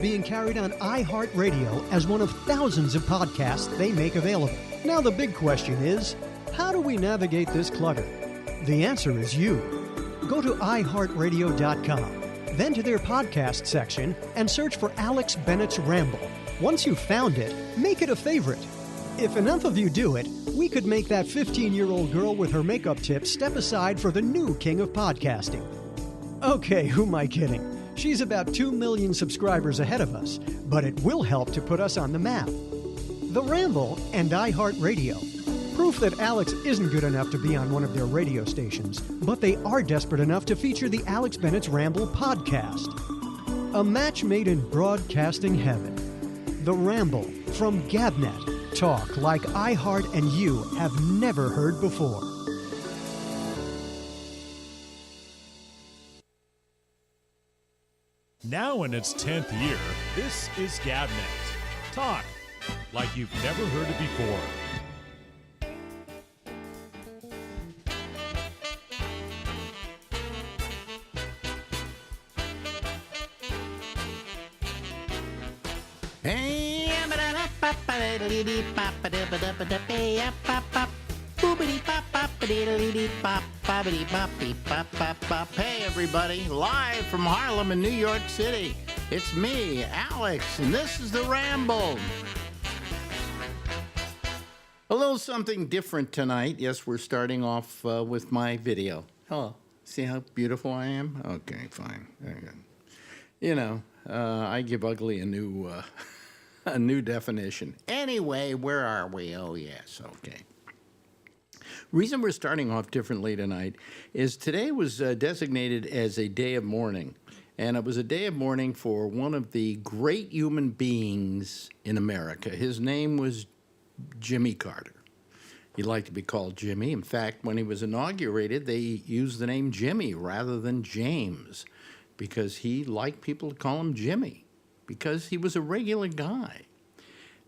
Being carried on iHeartRadio as one of thousands of podcasts they make available. Now the big question is, how do we navigate this clutter? The answer is you. Go to iHeartRadio.com, then to their podcast section, and search for Alex Bennett's Ramble. Once you've found it, make it a favorite. If enough of you do it, we could make that 15-year-old girl with her makeup tips step aside for the new king of podcasting. Okay, who am I kidding? She's about 2 million subscribers ahead of us, but it will help to put us on the map. The Ramble and iHeartRadio. Proof that Alex isn't good enough to be on one of their radio stations, but they are desperate enough to feature the Alex Bennett's Ramble podcast. A match made in broadcasting heaven. The Ramble from Gabnet. Talk like iHeart and you have never heard before. Now in its 10th year, this is Gabnet. Talk like you've never heard it before. Hey everybody, live from Harlem in New York City. It's me, Alex, and this is The Ramble. A little something different tonight. Yes, we're starting off with my video. Hello. See how beautiful I am? Okay, fine. Very good. You know, I give ugly a new a new definition. Anyway, where are we? Oh, yes, okay. Reason we're starting off differently tonight is today was designated as a day of mourning, and it was a day of mourning for one of the great human beings in America. His name was Jimmy Carter. He liked to be called Jimmy. In fact, when he was inaugurated, they used the name Jimmy rather than James because he liked people to call him Jimmy because he was a regular guy.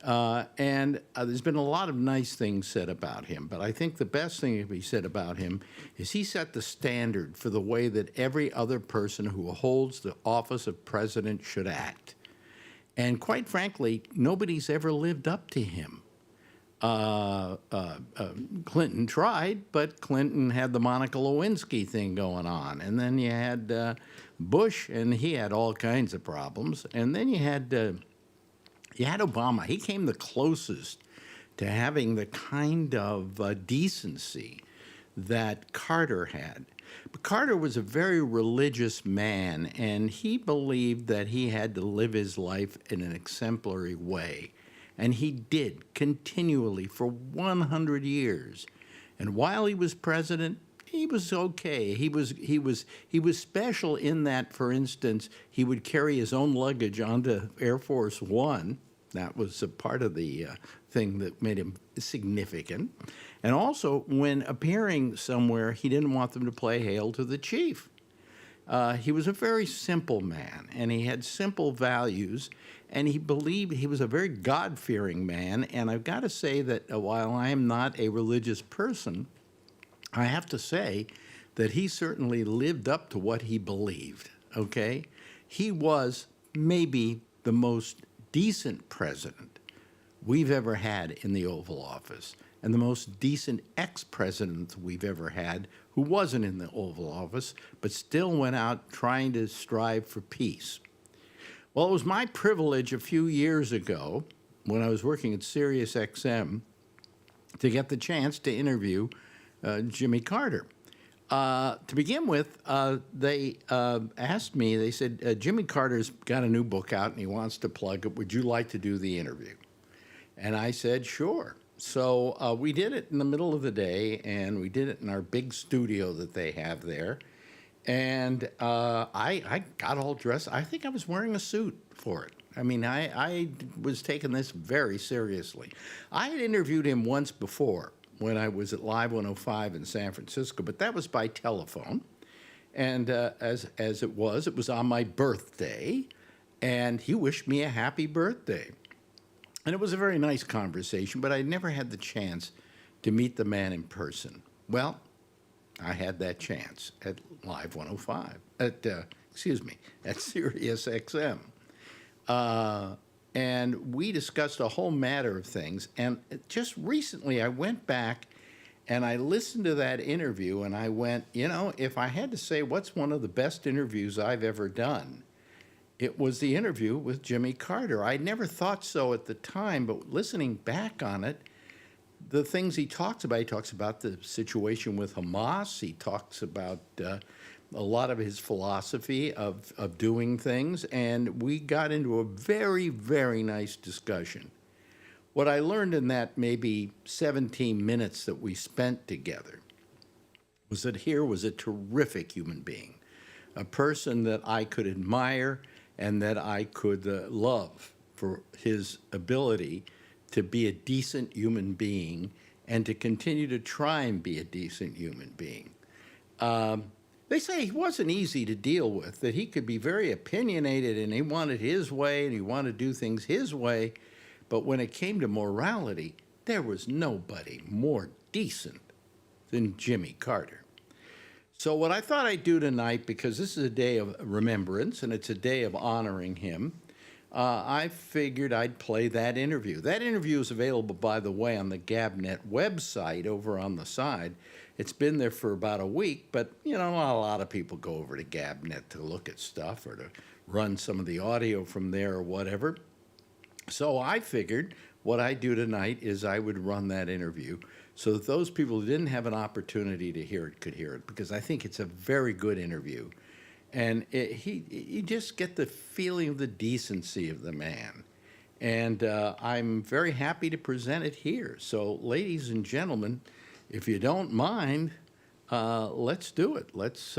And there's been a lot of nice things said about him, but I think the best thing to be said about him is he set the standard for the way that every other person who holds the office of president should act. And quite frankly, nobody's ever lived up to him. Clinton tried, but Clinton had the Monica Lewinsky thing going on. And then you had Bush, and he had all kinds of problems. And then you had Obama. He came the closest to having the kind of decency that Carter had. But Carter was a very religious man, and he believed that he had to live his life in an exemplary way. And he did continually for 100 years. And while he was president, he was okay. He was special in that, for instance, he would carry his own luggage onto Air Force One. That was a part of the thing that made him significant. And also, when appearing somewhere, he didn't want them to play Hail to the Chief. He was a very simple man, and he had simple values, and he believed he was a very God-fearing man. And I've got to say that while I am not a religious person, I have to say that he certainly lived up to what he believed, okay? He was maybe the most decent president we've ever had in the Oval Office, and the most decent ex-president we've ever had who wasn't in the Oval Office, but still went out trying to strive for peace. Well, it was my privilege a few years ago, when I was working at Sirius XM, to get the chance to interview Jimmy Carter. To begin with, they asked me, they said, Jimmy Carter's got a new book out and he wants to plug it. Would you like to do the interview? And I said, sure. So we did it in the middle of the day, and we did it in our big studio that they have there. And I got all dressed. I think I was wearing a suit for it. I mean, I was taking this very seriously. I had interviewed him once before when I was at Live 105 in San Francisco, but that was by telephone. And as it was on my birthday, and he wished me a happy birthday. And it was a very nice conversation, but I never had the chance to meet the man in person. Well, I had that chance at Live 105, at Sirius XM. And we discussed a whole matter of things. And just recently, I went back and I listened to that interview, and I went, if I had to say what's one of the best interviews I've ever done, it was the interview with Jimmy Carter. I never thought so at the time, but listening back on it, the things he talks about the situation with Hamas. He talks about a lot of his philosophy of doing things, and we got into a very, very nice discussion. What I learned in that maybe 17 minutes that we spent together was that here was a terrific human being, a person that I could admire and that I could love for his ability to be a decent human being and to continue to try and be a decent human being. They say he wasn't easy to deal with, that he could be very opinionated and he wanted his way and he wanted to do things his way. But when it came to morality, there was nobody more decent than Jimmy Carter. So what I thought I'd do tonight, because this is a day of remembrance and it's a day of honoring him, I figured I'd play that interview. That interview is available, by the way, on the GabNet website over on the side. It's been there for about a week, but, not a lot of people go over to GabNet to look at stuff or to run some of the audio from there or whatever. So I figured what I'd do tonight is I would run that interview so that those people who didn't have an opportunity to hear it could hear it, because I think it's a very good interview. And you just get the feeling of the decency of the man. And I'm very happy to present it here. So, ladies and gentlemen, if you don't mind, let's do it. Let's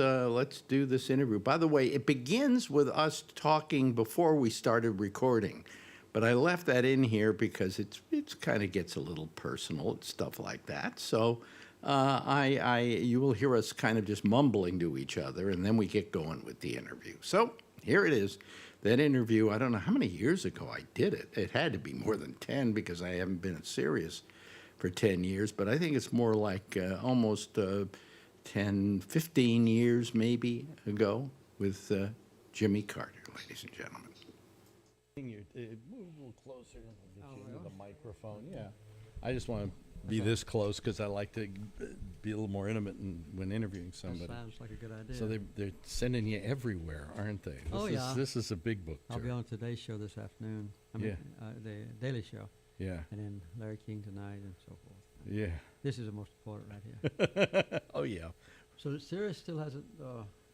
do this interview. By the way, it begins with us talking before we started recording. But I left that in here because it's kind of gets a little personal and stuff like that. So you will hear us kind of just mumbling to each other, and then we get going with the interview. So here it is. That interview, I don't know how many years ago I did it. It had to be more than 10 because I haven't been at Sirius for 10 years. But I think it's more like almost 10, 15 years maybe ago with Jimmy Carter, ladies and gentlemen. Move a little closer to the microphone. Yeah, I just want to be this close because I like to be a little more intimate when interviewing somebody. That sounds like a good idea. So they're sending you everywhere, aren't they? This is a big book tour. I'll be on Today's show this afternoon. The Daily Show. Yeah. And then Larry King tonight and so forth. Yeah. This is the most important right here. Oh yeah. So Sirius still hasn't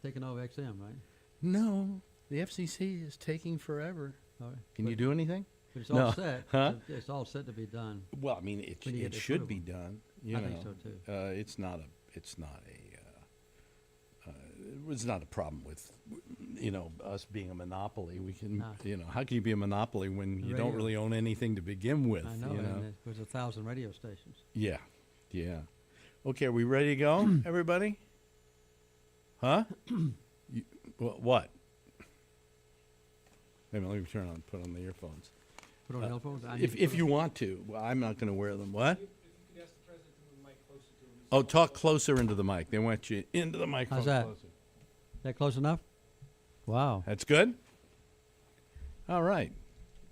taken over XM, right? No, the FCC is taking forever. All right. Can you do anything? But it's No. all set. Huh? It's all set to be done. Well, I mean, When you it get the should be approval. done. I think so too. It's not a problem with, us being a monopoly. We can, No. how can you be a monopoly when you don't Radio. really own anything to begin with? I know. And there's 1,000 radio stations. Yeah, yeah. Okay, are we ready to go, everybody? Huh? What? Wait a minute, let me put on the earphones. Put on headphones. If you want to. Well, I'm not going to wear them. What? Oh, talk closer into the mic. They want you into the microphone. How's that? Closer. That close enough? Wow. That's good? All right.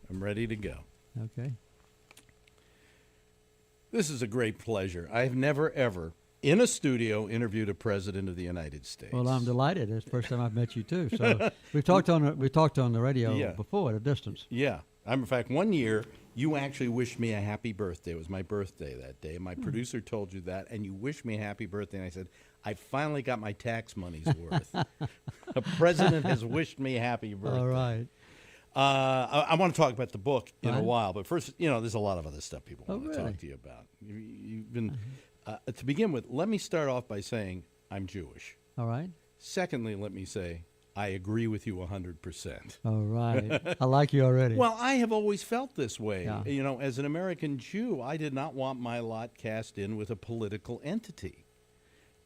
I'm ready to go. Okay. This is a great pleasure. I've never, ever, in a studio, interviewed a president of the United States. Well, I'm delighted. It's the first time I've met you too. So we talked on the radio Yeah. before at a distance. Yeah. In fact, one year, you actually wished me a happy birthday. It was my birthday that day. My producer told you that, and you wished me a happy birthday. And I said, I finally got my tax money's worth. A president has wished me a happy birthday. All right. I want to talk about the book in a Fine. while, but first, there's a lot of other stuff people want to really? talk to you about. You've been, to begin with, let me start off by saying I'm Jewish. All right. Secondly, let me say I agree with you 100%. All right. I like you already. Well, I have always felt this way. Yeah. As an American Jew, I did not want my lot cast in with a political entity.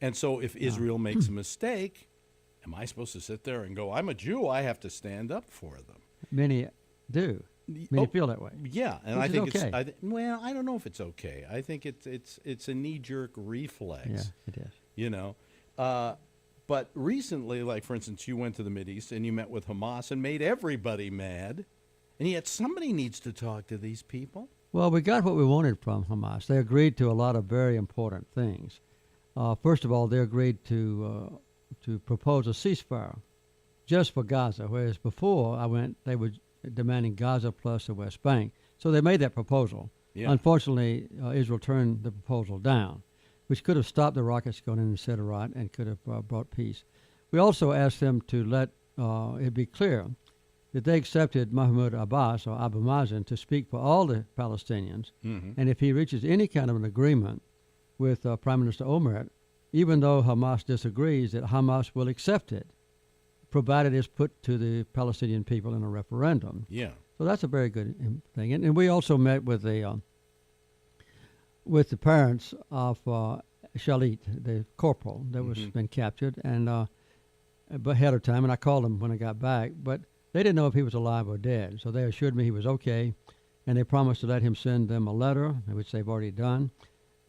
And so if Israel makes a mistake, am I supposed to sit there and go, I'm a Jew, I have to stand up for them? Many do. Many feel that way. Yeah, and Which I is think okay. it's I don't know if it's okay. I think it's a knee-jerk reflex. Yeah, it is. But recently, like for instance, you went to the Mideast and you met with Hamas and made everybody mad. And yet somebody needs to talk to these people. Well, we got what we wanted from Hamas. They agreed to a lot of very important things. First of all, they agreed to propose a ceasefire just for Gaza, whereas before they were demanding Gaza plus the West Bank. So they made that proposal. Yeah. Unfortunately, Israel turned the proposal down, which could have stopped the rockets going into Sderot and could have brought peace. We also asked them to let it be clear that they accepted Mahmoud Abbas or Abu Mazen to speak for all the Palestinians, and if he reaches any kind of an agreement with Prime Minister Olmert, even though Hamas disagrees, that Hamas will accept it, provided it's put to the Palestinian people in a referendum. Yeah. So that's a very good thing. And we also met with the parents of Shalit, the corporal that was been captured, and ahead of time, and I called him when I got back, but they didn't know if he was alive or dead. So they assured me he was okay, and they promised to let him send them a letter, which they've already done.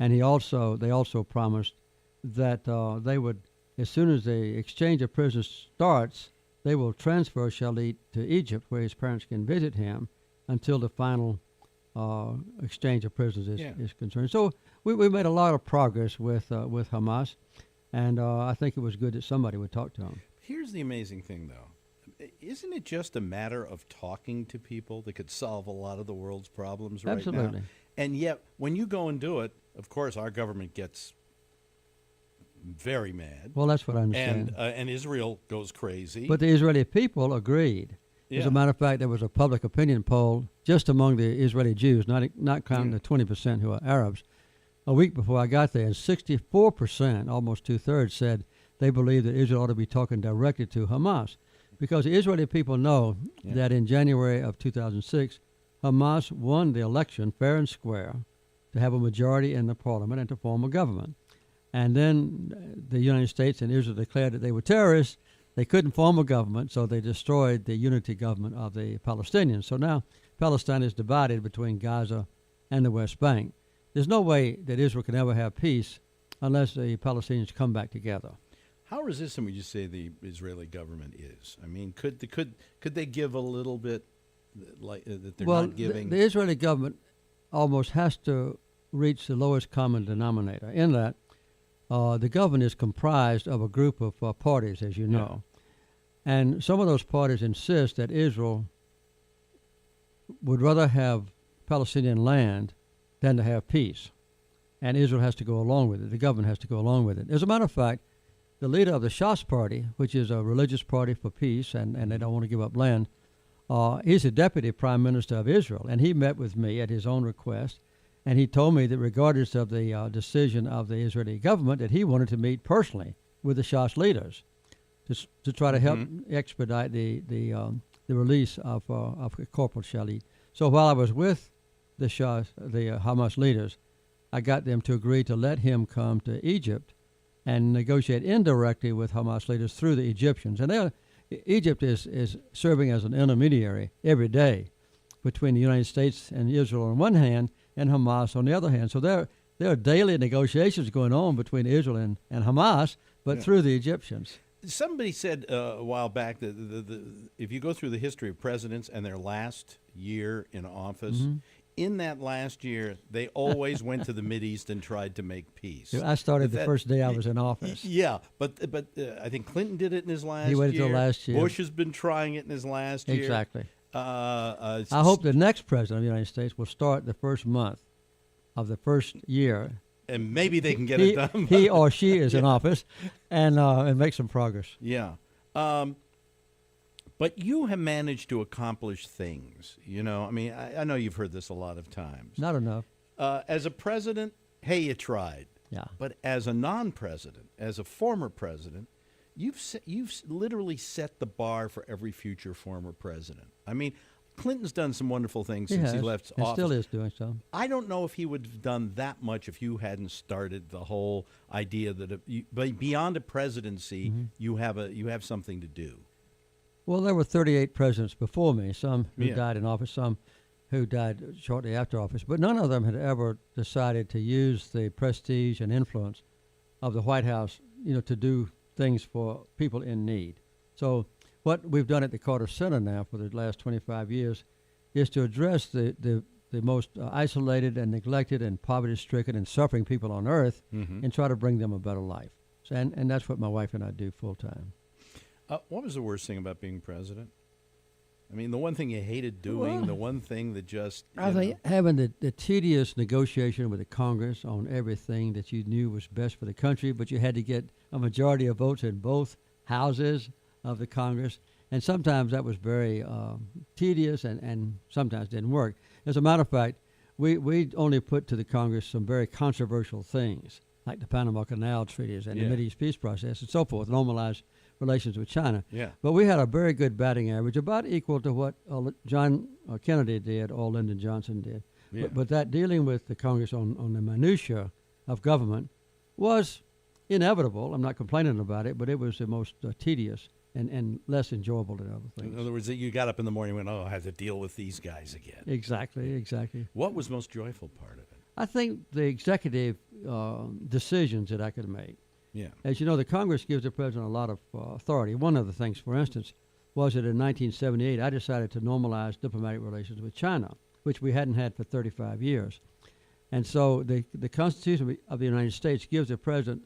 And they also promised that they would, as soon as the exchange of prisoners starts, they will transfer Shalit to Egypt, where his parents can visit him until the final exchange of prisoners is concerned. So we made a lot of progress with Hamas, and I think it was good that somebody would talk to him. Here's the amazing thing, though. Isn't it just a matter of talking to people that could solve a lot of the world's problems right now? Absolutely. And yet, when you go and do it, of course, our government gets very mad. Well, that's what I understand. And Israel goes crazy. But the Israeli people agreed. Yeah. As a matter of fact, there was a public opinion poll just among the Israeli Jews, not counting the 20% who are Arabs, a week before I got there, and 64%, almost two-thirds, said they believe that Israel ought to be talking directly to Hamas. Because the Israeli people know that in January of 2006, Hamas won the election fair and square to have a majority in the parliament and to form a government. And then the United States and Israel declared that they were terrorists. They couldn't form a government, so they destroyed the unity government of the Palestinians. So now Palestine is divided between Gaza and the West Bank. There's no way that Israel can ever have peace unless the Palestinians come back together. How resistant would you say the Israeli government is? I mean, could they give a little bit like that they're not giving? The Israeli government almost has to reach the lowest common denominator in that the government is comprised of a group of parties, as you know. And some of those parties insist that Israel would rather have Palestinian land than to have peace. And Israel has to go along with it. The government has to go along with it. As a matter of fact, the leader of the Shas party, which is a religious party for peace, and they don't want to give up land, he's the deputy prime minister of Israel. And he met with me at his own request. And he told me that regardless of the decision of the Israeli government, that he wanted to meet personally with the Shas leaders to try to help expedite the release of Corporal Shalit. So while I was with the Hamas leaders, I got them to agree to let him come to Egypt and negotiate indirectly with Hamas leaders through the Egyptians. And Egypt is serving as an intermediary every day between the United States and Israel on one hand and Hamas on the other hand. So there are daily negotiations going on between Israel and Hamas, but through the Egyptians. Somebody said a while back that if you go through the history of presidents and their last year in office, in that last year, they always went to the Mideast and tried to make peace. I started the first day I was in office. Yeah, but I think Clinton did it in his last year. He waited till last year. Bush has been trying it in his last year. Exactly. I hope the next president of the United States will start the first month of the first year. And maybe they can get it done. He or she is in office and make some progress. Yeah. But you have managed to accomplish things, you know. I mean, I know you've heard this a lot of times. Not enough. As a president, hey, you tried. Yeah. But as a non-president, as a former president, you've literally set the bar for every future former president. I mean, Clinton's done some wonderful things since he left office. Still is doing so. I don't know if he would have done that much if you hadn't started the whole idea that beyond a presidency, you have something to do. Well, there were 38 presidents before me, some who died in office, some who died shortly after office, but none of them had ever decided to use the prestige and influence of the White House, to do things for people in need. So what we've done at the Carter Center now for the last 25 years is to address the most isolated and neglected and poverty-stricken and suffering people on earth and try to bring them a better life. So, and that's what my wife and I do full time. What was the worst thing about being president? I mean, the one thing you hated doing, the one thing that just... I think having the tedious negotiation with the Congress on everything that you knew was best for the country, but you had to get a majority of votes in both houses of the Congress, and sometimes that was very tedious and sometimes didn't work. As a matter of fact, we only put to the Congress some very controversial things, like the Panama Canal treaties and the Mideast peace process and so forth, normalized relations with China. Yeah. But we had a very good batting average, about equal to what John Kennedy did or Lyndon Johnson did. Yeah. But that dealing with the Congress on the minutia of government was inevitable. I'm not complaining about it, but it was the most tedious and less enjoyable than other things. In other words, you got up in the morning and went, I have to deal with these guys again. Exactly. What was most joyful part of it? I think the executive decisions that I could make. Yeah. As you know, the Congress gives the president a lot of authority. One of the things, for instance, was that in 1978, I decided to normalize diplomatic relations with China, which we hadn't had for 35 years. And so the Constitution of the United States gives the president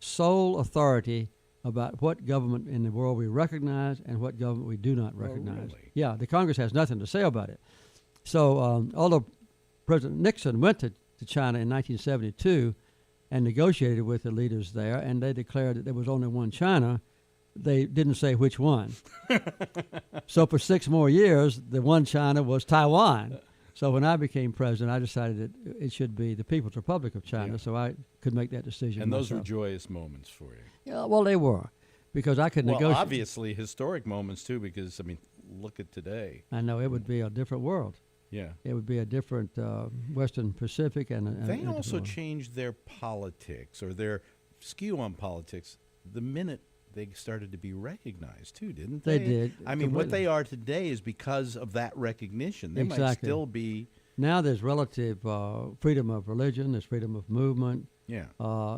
sole authority about what government in the world we recognize and what government we do not recognize. Really? Yeah, the Congress has nothing to say about it. So although President Nixon went to China in 1972 and negotiated with the leaders there, and they declared that there was only one China, they didn't say which one. So for 6 more years, the one China was Taiwan. So when I became president, I decided that it should be the People's Republic of China, so I could make that decision And those myself. were joyous moments for you. Yeah, well, they were, because I could Well, negotiate. obviously historic moments, too, because, I mean, look at today. I know it would be a different world. Yeah. It would be a different Western Pacific. And They also changed their politics or their skew on politics the minute they started to be recognized, too, didn't they? They did. I mean, what completely. they are today is because of that recognition. They might Exactly. still be... Now there's relative freedom of religion, there's freedom of movement. Yeah.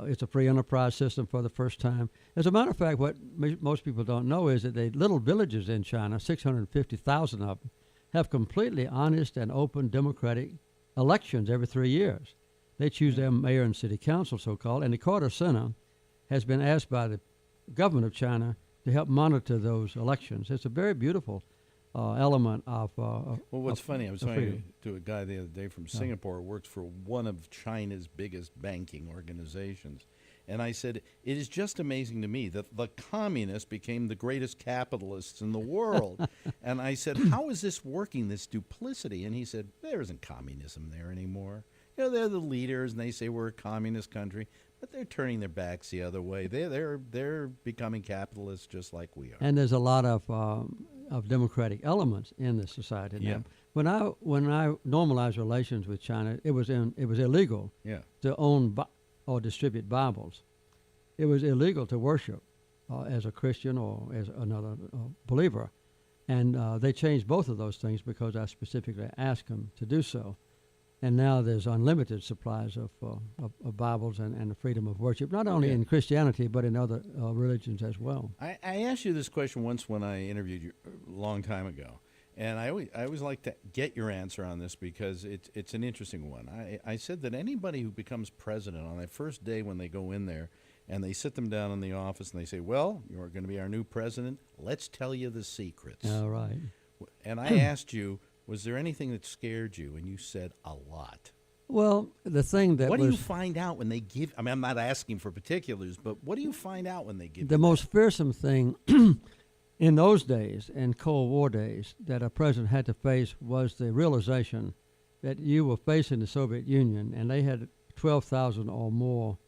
It's a free enterprise system for the first time. As a matter of fact, what most people don't know is that the little villages in China, 650,000 of them, have completely honest and open democratic elections every 3 years. They choose their mayor and city council, so-called, and the Carter Center has been asked by the government of China to help monitor those elections. It's a very beautiful element of Well, what's funny, I was of talking freedom. to a guy the other day from Singapore who works for one of China's biggest banking organizations. And I said, it is just amazing to me that the communists became the greatest capitalists in the world. And I said, how is this working, this duplicity? And he said, there isn't communism there anymore. You know, they're the leaders, and they say we're a communist country, but they're turning their backs the other way. They're becoming capitalists just like we are. And there's a lot of democratic elements in the society now. Yeah. When I normalized relations with China, it was illegal Yeah. to own or distribute Bibles. It was illegal to worship as a Christian or as another believer. And they changed both of those things because I specifically asked them to do so. And now there's unlimited supplies of Bibles and the freedom of worship, not only in Christianity, but in other religions as well. I asked you this question once when I interviewed you a long time ago. And I always like to get your answer on this because it's an interesting one. I said that anybody who becomes president on that first day when they go in there and they sit them down in the office and they say, well, you're going to be our new president. Let's tell you the secrets. All right. And I asked you, was there anything that scared you? And you said a lot. Well, the thing that What was do you find out when they give? I mean, I'm not asking for particulars, but what do you find out when they give? the you most fearsome thing in those days, in Cold War days, that a president had to face was the realization that you were facing the Soviet Union, and they had 12,000 or more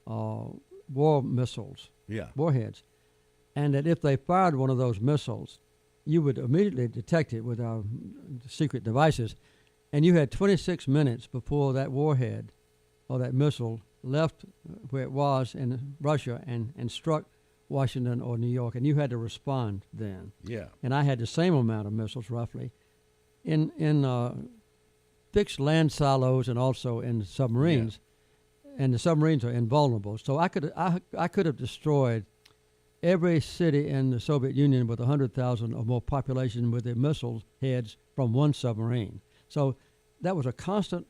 war missiles, warheads, and that if they fired one of those missiles, you would immediately detect it with our secret devices, and you had 26 minutes before that warhead or that missile left where it was in Russia and struck Washington or New York, and you had to respond then. Yeah. And I had the same amount of missiles, roughly, in fixed land silos and also in submarines. And the submarines are invulnerable. So I could have destroyed every city in the Soviet Union with 100,000 or more population with their missile heads from one submarine. So that was a constant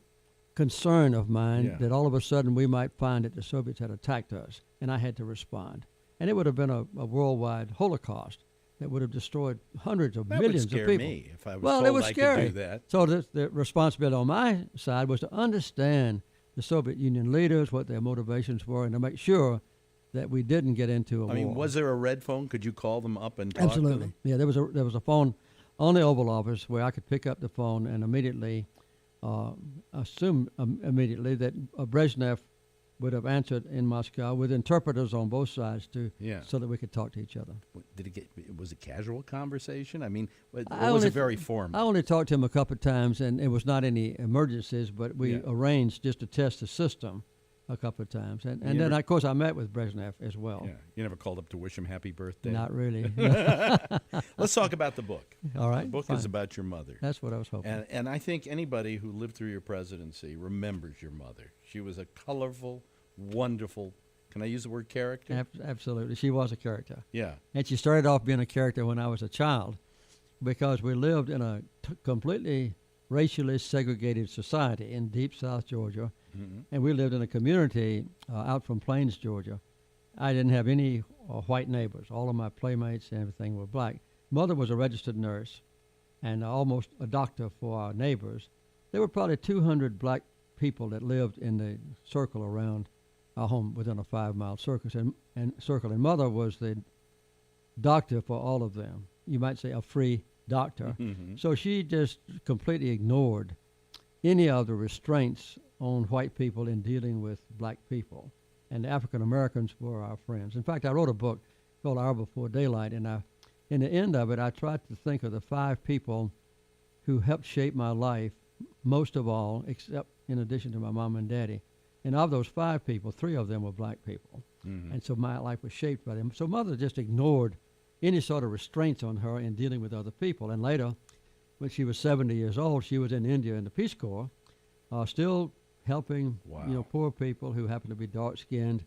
concern of mine that all of a sudden we might find that the Soviets had attacked us, and I had to respond. And it would have been a worldwide Holocaust that would have destroyed hundreds of millions of people. That would scare me if I was well, told it was I scary. could do that. So the responsibility on my side was to understand the Soviet Union leaders, what their motivations were, and to make sure that we didn't get into a war. I mean, was there a red phone? Could you call them up and talk Absolutely. to them? Yeah, there was a phone on the Oval Office where I could pick up the phone and immediately assume immediately that Brezhnev would have answered in Moscow with interpreters on both sides so that we could talk to each other. Was it casual conversation? I mean, was only it very formal? I only talked to him a couple of times, and it was not any emergencies, but we arranged just to test the system a couple of times. And then, of course, I met with Brezhnev as well. Yeah. You never called up to wish him happy birthday? Not really. Let's talk about the book. All right. The book is about your mother. That's what I was hoping. And I think anybody who lived through your presidency remembers your mother. She was a colorful, wonderful, can I use the word character? Absolutely. She was a character. Yeah. And she started off being a character when I was a child because we lived in a completely racially segregated society in deep South Georgia. Mm-hmm. And we lived in a community out from Plains, Georgia. I didn't have any white neighbors. All of my playmates and everything were black. Mother was a registered nurse and almost a doctor for our neighbors. There were probably 200 black people that lived in the circle around our home within a 5-mile circle. And Mother was the doctor for all of them. You might say a free doctor. Mm-hmm. So she just completely ignored any of the restraints on white people in dealing with black people. And the African Americans were our friends. In fact, I wrote a book called Hour Before Daylight, and in the end of it, I tried to think of the 5 people who helped shape my life, most of all, except in addition to my mom and daddy. And of those 5 people, 3 of them were black people. Mm-hmm. And so my life was shaped by them. So Mother just ignored any sort of restraints on her in dealing with other people. And later, when she was 70 years old, she was in India in the Peace Corps, still helping poor people who happened to be dark-skinned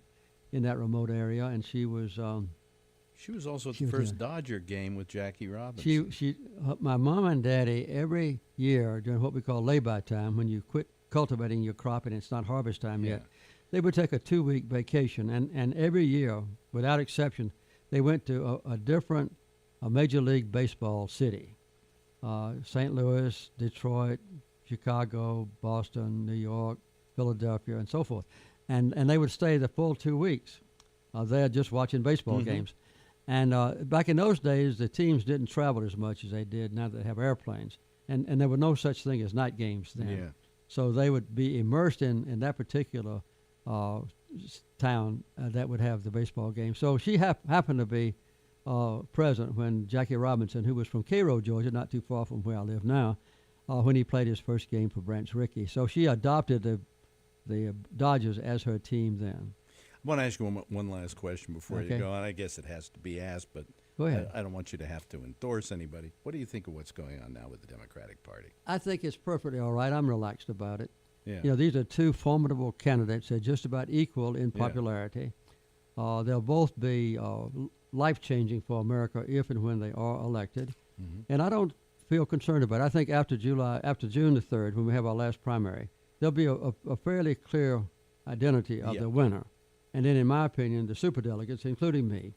in that remote area. And she was also at the first Dodger game with Jackie Robinson. My mom and daddy, every year during what we call lay-by time, when you quit cultivating your crop and it's not harvest time yet, they would take a 2-week vacation. And every year, without exception, they went to a different Major League Baseball city. St. Louis, Detroit, Chicago, Boston, New York, Philadelphia, and so forth. And they would stay the full 2 weeks there just watching baseball games. And back in those days, the teams didn't travel as much as they did now that they have airplanes. And there were no such thing as night games then. Yeah. So they would be immersed in that particular town that would have the baseball game. So she happened to be present when Jackie Robinson, who was from Cairo, Georgia, not too far from where I live now, when he played his first game for Branch Rickey. So she adopted the Dodgers as her team then. I want to ask you one last question before you go, and I guess it has to be asked, but go ahead. I don't want you to have to endorse anybody. What do you think of what's going on now with the Democratic Party? I think it's perfectly all right. I'm relaxed about it. Yeah. You know, these are 2 formidable candidates. They're just about equal in popularity. They'll both be life-changing for America if and when they are elected. Mm-hmm. And I don't feel concerned about it. I think after June the 3rd, when we have our last primary, there'll be a fairly clear identity of the winner. And then, in my opinion, the superdelegates, including me,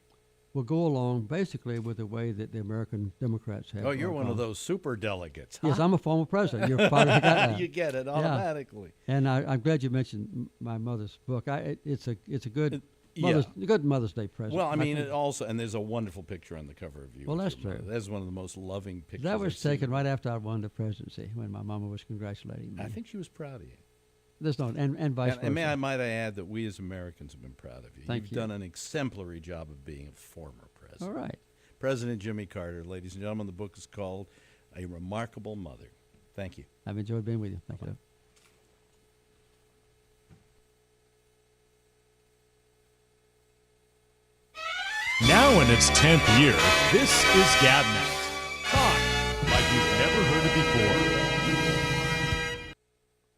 will go along basically with the way that the American Democrats have. Oh, you're one of those super delegates. Huh? Yes, I'm a former president. You're part of that. You get it automatically. Yeah. And I'm glad you mentioned my mother's book. It's a good Mother's Day present. Well, I mean, it also, and there's a wonderful picture on the cover of you. Well, that's true. That's one of the most loving pictures. That was taken right after I won the presidency when my mama was congratulating me. I think she was proud of you. There's no, and vice versa. And might I add that we as Americans have been proud of you. Thank you. You've done an exemplary job of being a former president. All right. President Jimmy Carter, ladies and gentlemen, the book is called A Remarkable Mother. Thank you. I've enjoyed being with you. Thank you. Now in its 10th year, this is GabNet. Talk like you've never heard it before.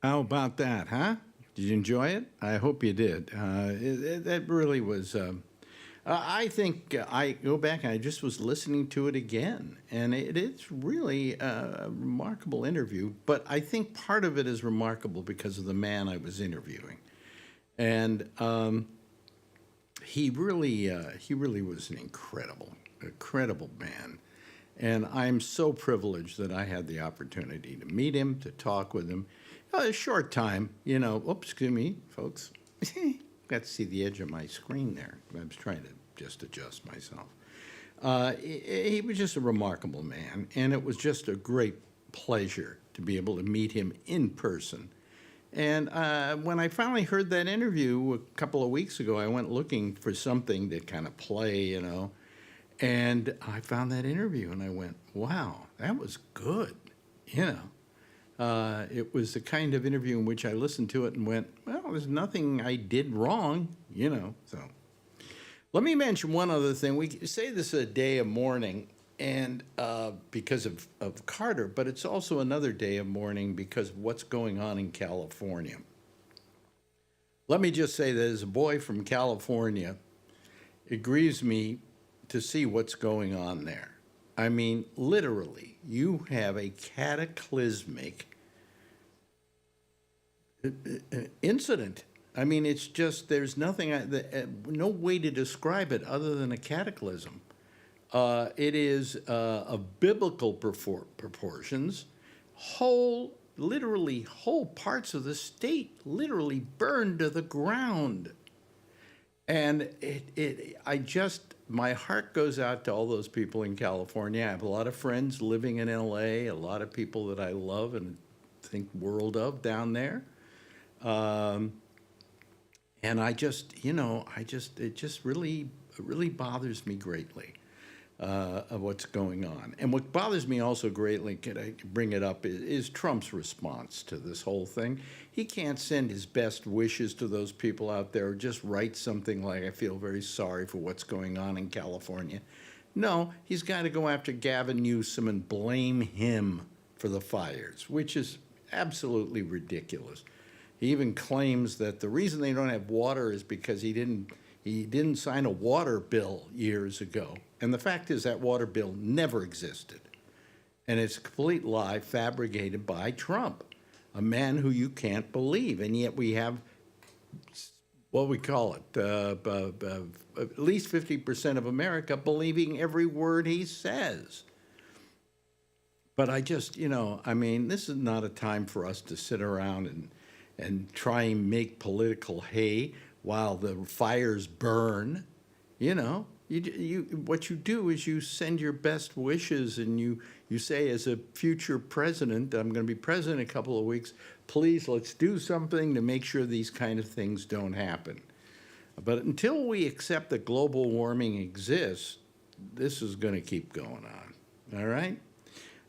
How about that, huh? Did you enjoy it? I hope you did. It really was I think I go back and I just was listening to it again, and it's really a remarkable interview. But I think part of it is remarkable because of the man I was interviewing, and he really was an incredible man. And I'm so privileged that I had the opportunity to meet him, to talk with him. A short time, Oops, excuse me, folks. Got to see the edge of my screen there. I was trying to just adjust myself. He was just a remarkable man, and it was just a great pleasure to be able to meet him in person. And when I finally heard that interview a couple of weeks ago, I went looking for something to kind of play, and I found that interview, and I went, wow, that was good, It was the kind of interview in which I listened to it and went, well, there's nothing I did wrong, So let me mention one other thing. We say this is a day of mourning, and because of Carter, but it's also another day of mourning because of what's going on in California. Let me just say that as a boy from California, it grieves me to see what's going on there. I mean, literally, you have a cataclysmic incident. I mean, it's just, there's nothing, no way to describe it other than a cataclysm. It is of biblical proportions. Literally whole parts of the state literally burned to the ground. And my heart goes out to all those people in California. I have a lot of friends living in LA, a lot of people that I love and think world of down there. And it just really bothers me greatly of what's going on. And what bothers me also greatly, can I bring it up, is Trump's response to this whole thing. He can't send his best wishes to those people out there or just write something like, I feel very sorry for what's going on in California. No, he's got to go after Gavin Newsom and blame him for the fires, which is absolutely ridiculous. He even claims that the reason they don't have water is because he didn't sign a water bill years ago. And the fact is that water bill never existed. And it's a complete lie fabricated by Trump, a man who you can't believe. And yet we have, what we call it, at least 50% of America believing every word he says. But I just, this is not a time for us to sit around and try and make political hay while the fires burn. What you do is you send your best wishes and you say, as a future president, I'm going to be president in a couple of weeks, please let's do something to make sure these kind of things don't happen. But until we accept that global warming exists, this is going to keep going on. All right?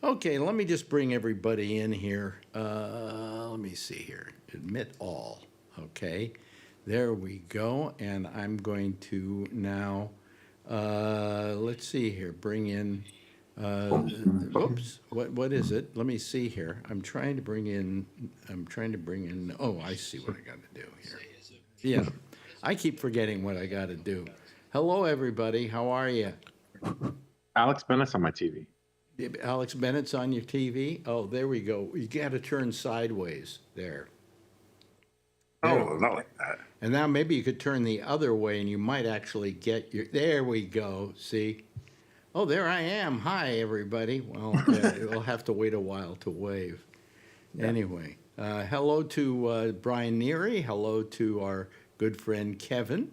Okay, let me just bring everybody in here. Let me see here. Admit all. Okay. There we go. And I'm going to now, let's see here, bring in, oops, what is it? Let me see here. I'm trying to bring in, oh, I see what I got to do here. Yeah, I keep forgetting what I got to do. Hello, everybody. How are you? Alex Bennett's on my TV. Alex Bennett's on your TV? Oh, there we go. You got to turn sideways there. Oh, not like that. And now maybe you could turn the other way and you might actually get your, there we go, see? Oh, there I am. Hi, everybody. Well, we'll have to wait a while to wave. Yeah. Anyway, hello to Brian Neary. Hello to our good friend Kevin.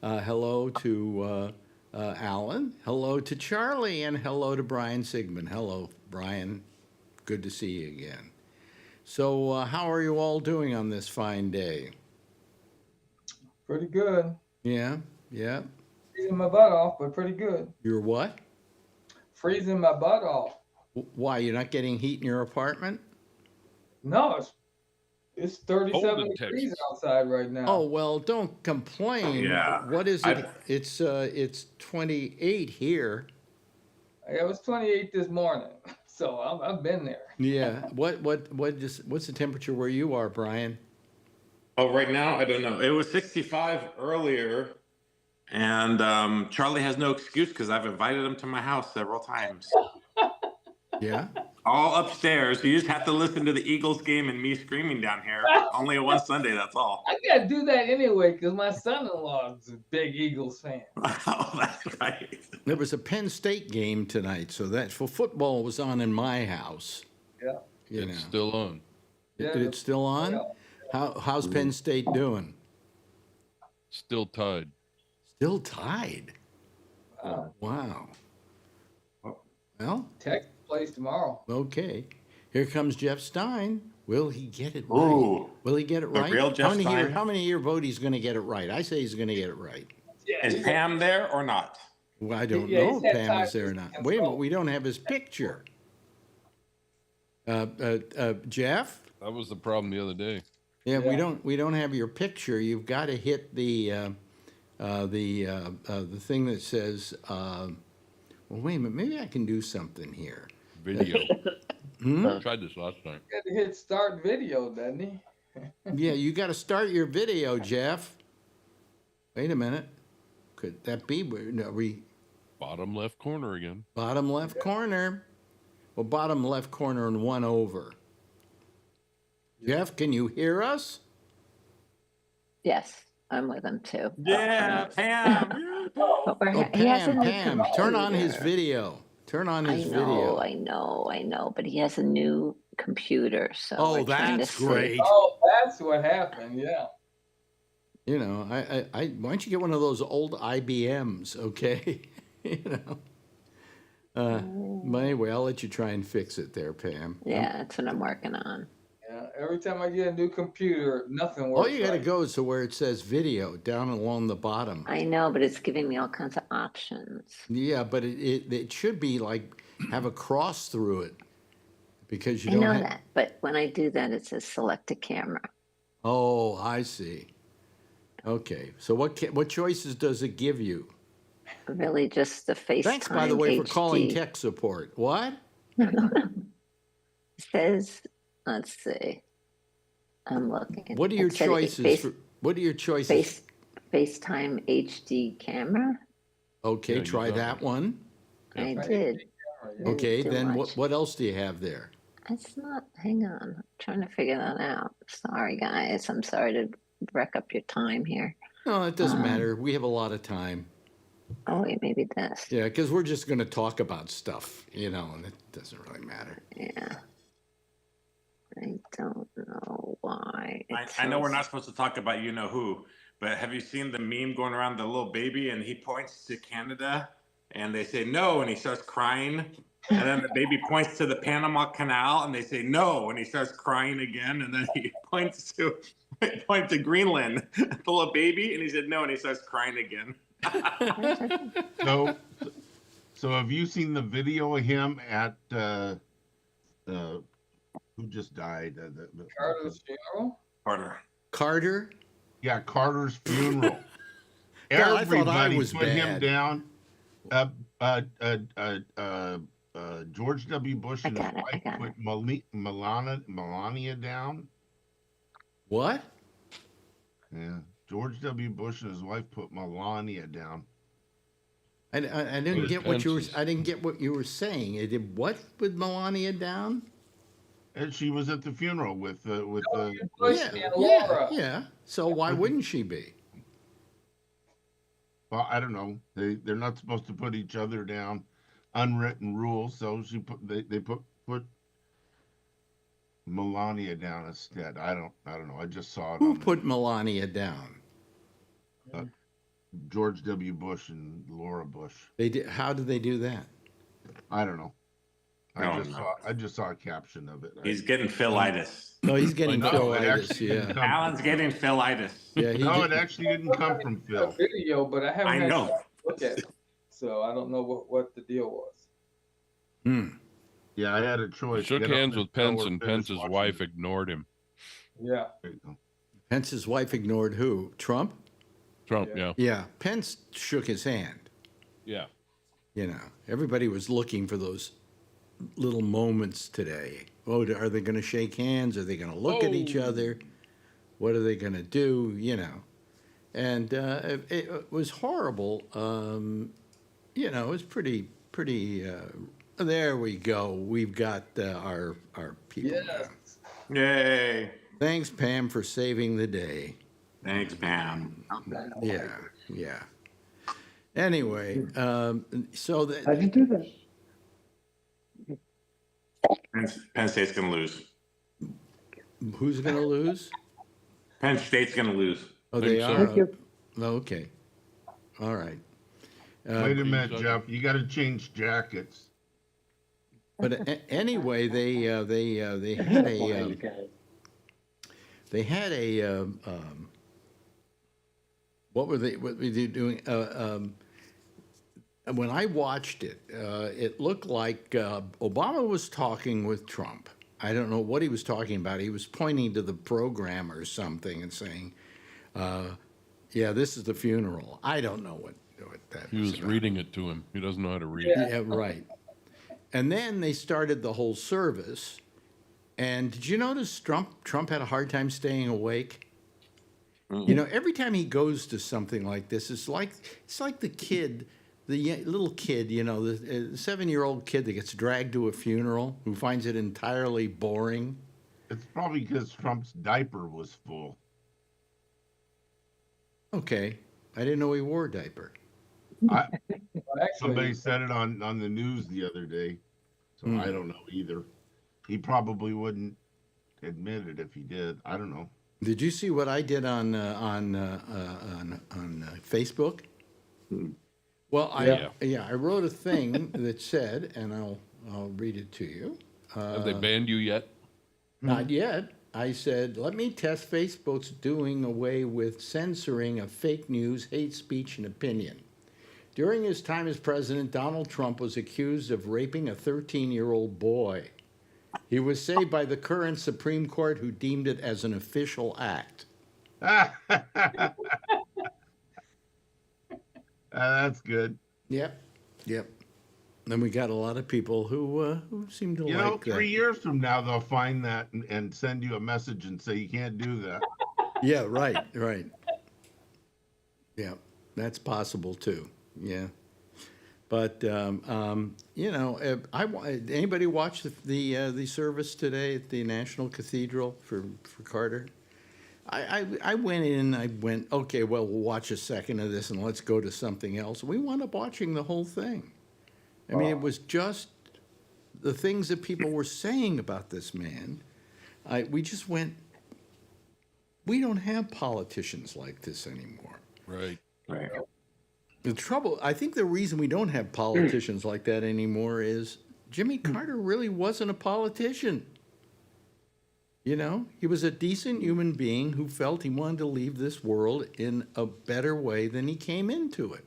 Hello to Alan. Hello to Charlie. And hello to Brian Sigmund. Hello, Brian. Good to see you again. So how are you all doing on this fine day? Pretty good. Yeah, yeah. Freezing my butt off, but pretty good. You're what? Freezing my butt off. Why, you're not getting heat in your apartment? No, it's 37 degrees outside right now. Oh, well, don't complain. Yeah. What is it? It's 28 here. It was 28 this morning, so I've been there. Yeah. What's the temperature where you are, Brian? Oh, right now, I don't know. It was 65 earlier, And Charlie has no excuse because I've invited him to my house several times. Yeah. All upstairs. You just have to listen to the Eagles game and me screaming down here. Only one Sunday, that's all. I gotta do that anyway because my son-in-law is a big Eagles fan. Oh, that's right. There was a Penn State game tonight, so that for football was on in my house. Yeah. You know. It's still on. Yeah, It's still on? yeah. How's Penn State doing? Still tied. Still tied. Wow. Wow. Well, Tech plays tomorrow. okay. Here comes Jeff Stein. Will he get it right? Ooh. Will he get it The right? real Jeff Stein? How many year vote he's going to get it right? I say he's going to get it right. Yeah, Is Pam there or not? Well, I don't Yeah, know he's if had Pam is time there or to not. consult. Wait a minute. We don't have his picture. Jeff? That was the problem the other day. Yeah, Yeah. we don't have your picture. You've got to hit the thing that says. Well, wait a minute. Maybe I can do something here. Video. Hmm? I tried this last night. Got to hit start video, doesn't he? Yeah, you got to start your video, Jeff. Wait a minute. Could that be? No, Bottom left corner again. bottom left corner. Well, bottom left corner and one over. Jeff, can you hear us? Yes, I'm with him too. Yeah, Pam. But Oh, he has a Pam, new Pam, turn on his computer. video. Turn on I his know, video. I know, but he has a new computer, so Oh, we're trying to that's see. great. Oh, that's what happened. Yeah. You know, why don't you get one of those old IBMs, okay? You know. Anyway, I'll let you try and fix it there, Pam. Yeah, that's what I'm working on. Yeah. Every time I get a new computer, nothing works. All you got to right. go is to where it says video down along the bottom. I know, but it's giving me all kinds of options. Yeah, but it should be like have a cross through it because you I don't know have. that, but when I do that, it says select a camera. Oh, I see. Okay, so what choices does it give you? Really, just the FaceTime Thanks, by the way, for calling HD. tech support. What? It says, let's see. I'm looking. What are your It said choices? What are your choices? FaceTime HD camera. Okay, Yeah, you try got that it. one. I Right. did. Yeah. Okay, too then much. what else do you have there? It's not. Hang on. I'm trying to figure that out. Sorry, guys. I'm sorry to wreck up your time here. No, it doesn't matter. We have a lot of time. Oh, wait, maybe this. Yeah, because we're just going to talk about stuff, you know, and it doesn't really matter. Yeah. I don't know why. I know we're not supposed to talk about you know who, but have you seen the meme going around the little baby and he points to Canada and they say no and he starts crying and then the baby points to the Panama Canal and they say no and he starts crying again and then he points to Greenland, the little baby, and he said no and he starts crying again. So have you seen the video of him at who just died? Carter's funeral. Carter. Carter? Yeah, Carter's funeral. Yeah, I thought I Everybody was put bad. him down. George W. Bush I and his got it, I wife got put Melania down. What? Yeah, George W. Bush and his wife put Melania down. I didn't With get what you were. Pence's. I didn't get what you were saying. It did what with Melania down? And she was at the funeral with Bush Yeah, and yeah, Laura. yeah. So why wouldn't she be? well, I don't know. They're not supposed to put each other down. Unwritten rules. So they put Melania down instead. I don't know. I just saw it. Who on put Melania down? George W. Bush and Laura Bush. They did. How did they do that? I don't know. Oh, I just saw a caption of it. He's getting philitis. No, he's getting No, it philitis. actually Yeah, didn't come Alan's from getting philitis. yeah. He No, did- it actually didn't come from A Phil. video, but I haven't I had know. time to look at it, so I don't know what the deal was. Hmm. Yeah, I had a He choice. shook get up hands and with tell Pence, her and finish Pence's watching wife it. ignored him. Yeah. There you go. Pence's wife ignored who? Trump? Trump, Yeah. yeah. Yeah. Pence shook his hand. Yeah. You know, everybody was looking for those little moments today. Oh, are they going to shake hands? Are they going to look at each Oh. other? What are they going to do? You know, and it was horrible. You know, it was pretty. There we go. We've got our people. Yes. Yay. Thanks, Pam, for saving the day. Thanks, Pam. Yeah. Anyway, so How'd you do that? Penn State's going to lose. who's going to lose? Penn State's going to lose. Oh, they so. are. Thank you. Okay. All right. Wait a minute, Jeff. You got to change jackets. But anyway, they had a what were they doing? When I watched it, it looked like Obama was talking with Trump. I don't know what he was talking about. He was pointing to the program or something and saying, "Yeah, this is the funeral." I don't know what that. He was about. reading it to him. He doesn't know how to read. Yeah, right. And then they started the whole service. And did you notice Trump had a hard time staying awake? Mm-hmm. You know, every time he goes to something like this, it's like the kid, little kid, you know, the 7-year-old kid that gets dragged to a funeral who finds it entirely boring. It's probably because Trump's diaper was full. Okay, I didn't know he wore a diaper. I, Well, somebody actually, said it on the news the other day, so I don't know either. He probably wouldn't admit it if he did. I don't know. Did you see what I did on Facebook? Well, I wrote a thing that said, and I'll read it to you. Have they banned you yet? Not yet. I said, let me test Facebook's doing away with censoring of fake news, hate speech, and opinion. During his time as president, Donald Trump was accused of raping a 13-year-old boy. He was saved by the current Supreme Court, who deemed it as an official act. That's good. Yep. Then we got a lot of people who seem to You like know, 3 years from now, they'll find that and send you a message and say you can't do that. Yeah, right. Yeah, that's possible too. Yeah, but you know, anybody watch the service today at the National Cathedral for Carter? I went in. I went, okay. Well, we'll watch a second of this and let's go to something else. We wound up watching the whole thing. I mean, it was just the things that people were saying about this man. We just went. We don't have politicians like this anymore. Right. The trouble, I think the reason we don't have politicians like that anymore is Jimmy Carter really wasn't a politician. You know, he was a decent human being who felt he wanted to leave this world in a better way than he came into it.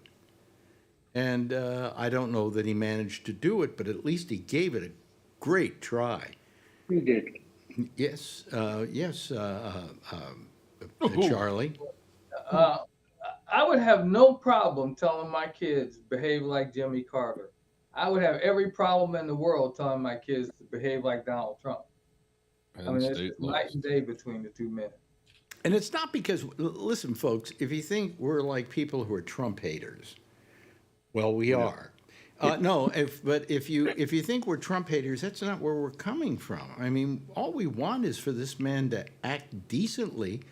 And I don't know that he managed to do it, but at least he gave it a great try. We did. Yes, Charlie. I would have no problem telling my kids behave like Jimmy Carter. I would have every problem in the world telling my kids to behave like Donald Trump. I mean, it's night and day between the two men. And it's not because, listen, folks, if you think we're like people who are Trump haters, well, we are. No, if you think we're Trump haters, that's not where we're coming from. I mean, all we want is for this man to act decently,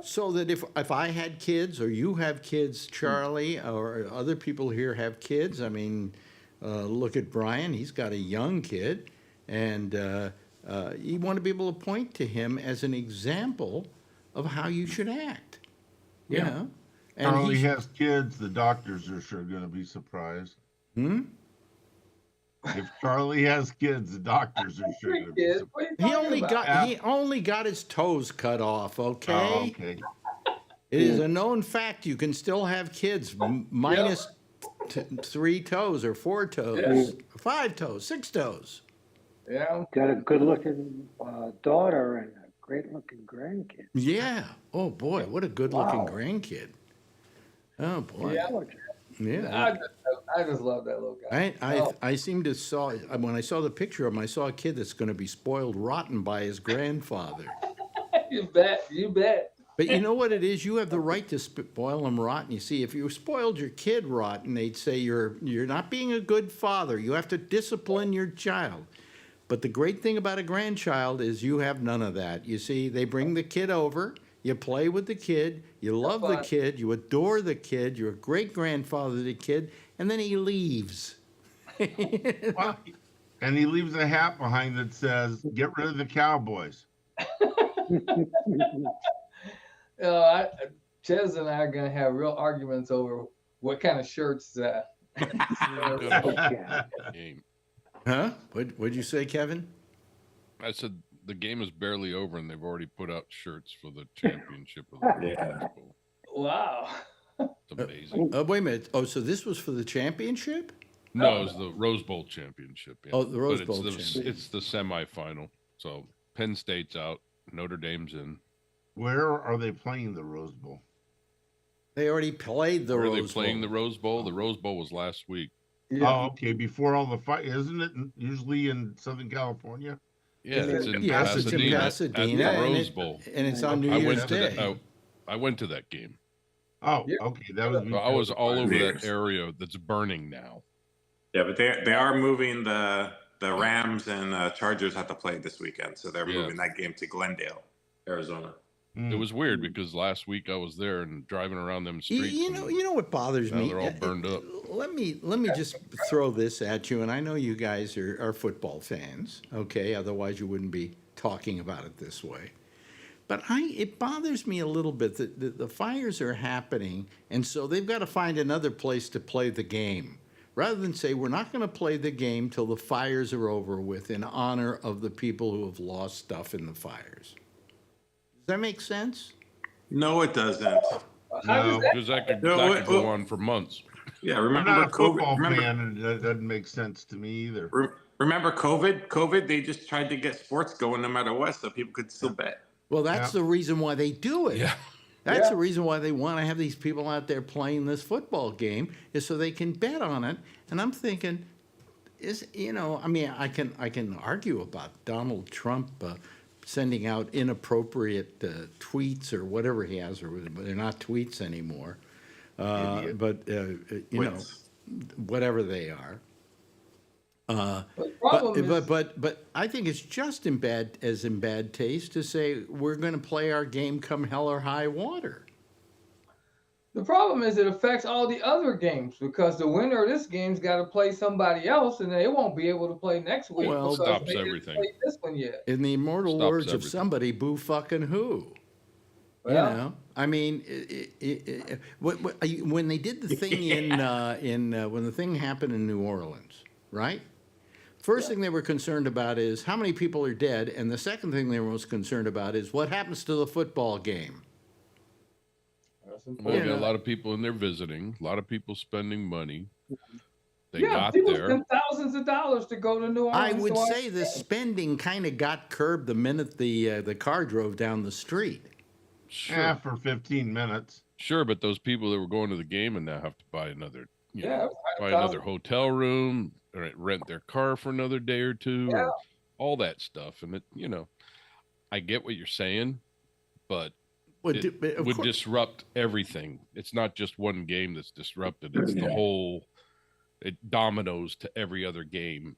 so that if I had kids or you have kids, Charlie, or other people here have kids, I mean, look at Brian, he's got a young kid, and you want to be able to point to him as an example of how you should act. You know? And Charlie has kids, the doctors are sure going to be surprised. If Charlie has kids, the doctors are sure going to be surprised. He only got his toes cut off, okay? Oh, okay. It is a known fact you can still have kids minus 3 toes or 4 toes, 5 toes, 6 toes. Yeah. Got a good-looking daughter and a great-looking grandkid. Yeah. Oh boy, what a good-looking grandkid. Oh boy. Yeah. I just love that little guy. I seem to saw when I saw the picture of him, I saw a kid that's going to be spoiled rotten by his grandfather. You bet. But you know what it is? You have the right to spoil them rotten. You see, if you spoiled your kid rotten, they'd say you're not being a good father. You have to discipline your child. But the great thing about a grandchild is you have none of that. You see, they bring the kid over, you play with the kid, you love the kid, you adore the kid, you're a great grandfather to the kid, and then he leaves. Well, and he leaves a hat behind that says, "Get rid of the Cowboys." Ches and I are gonna have real arguments over what kind of shirts. Game. Huh? What'd you say, Kevin? I said the game is barely over, and they've already put out shirts for the championship of the Rose Bowl. Wow. It's amazing. Wait a minute. Oh, so this was for the championship? No, it was the Rose Bowl championship. Yeah. Oh, the Rose But Bowl it's championship. It's the semifinal. So Penn State's out, Notre Dame's in. Where are they playing the Rose Bowl? They already played the Where Rose are they playing Bowl. the Rose Bowl? The Rose Bowl was last week. Oh, okay. Before all the fight, isn't it usually in Southern California? Yeah, it's in Yes, it's in Pasadena, Pasadena, at the and Rose Bowl. and it's on New Year's Day. I went to that game. Oh, okay. That was. So I was all over Years. that area that's burning now. Yeah, but they are moving the Rams and Chargers have to play this weekend, so they're moving that game to Glendale, Arizona. It was weird because last week I was there and driving around them streets. You know what bothers now me? they're all burned up. Let me just throw this at you, and I know you guys are football fans, okay? Otherwise, you wouldn't be talking about it this way. But it bothers me a little bit that the fires are happening, and so they've got to find another place to play the game, rather than say we're not going to play the game till the fires are over with in honor of the people who have lost stuff in the fires. Does that make sense? No, it doesn't. No. Because that could go on for months. Yeah, I'm remember not a COVID? football Remember, fan, and that doesn't make sense to me either. remember COVID? COVID, they just tried to get sports going no matter what, so people could still bet. Well, that's the reason why they do it. Yeah. That's the reason why they want to have these people out there playing this football game, is so they can bet on it. And I'm thinking, I can argue about Donald Trump sending out inappropriate tweets or whatever he has, or they're not tweets anymore, but whatever they are. But I think it's just in bad taste to say we're going to play our game come hell or high water. The problem is it affects all the other games because the winner of this game's got to play somebody else, and they won't be able to play next week. Well, because stops they didn't everything. play this one yet. In the immortal Stops words of everything. somebody, boo fucking who? Well, I mean, when they did the thing when the thing happened in New Orleans, right? First thing they were concerned about is how many people are dead, and the second thing they were most concerned about is what happens to the football game. Well, we got a lot of people in there visiting, a lot of people spending money. They yeah, got people there. spend thousands of dollars to go to New Orleans. I would to watch say the spending kind of got curbed the minute the car drove down the street. Sure. For 15 minutes. Sure, but those people that were going to the game and now have to buy another, Yeah, buy another hotel room, or rent their car for another day or two, or all that stuff. And I get what you're saying, but it would disrupt everything. It's not just one game that's disrupted. It's the whole. It dominoes to every other game,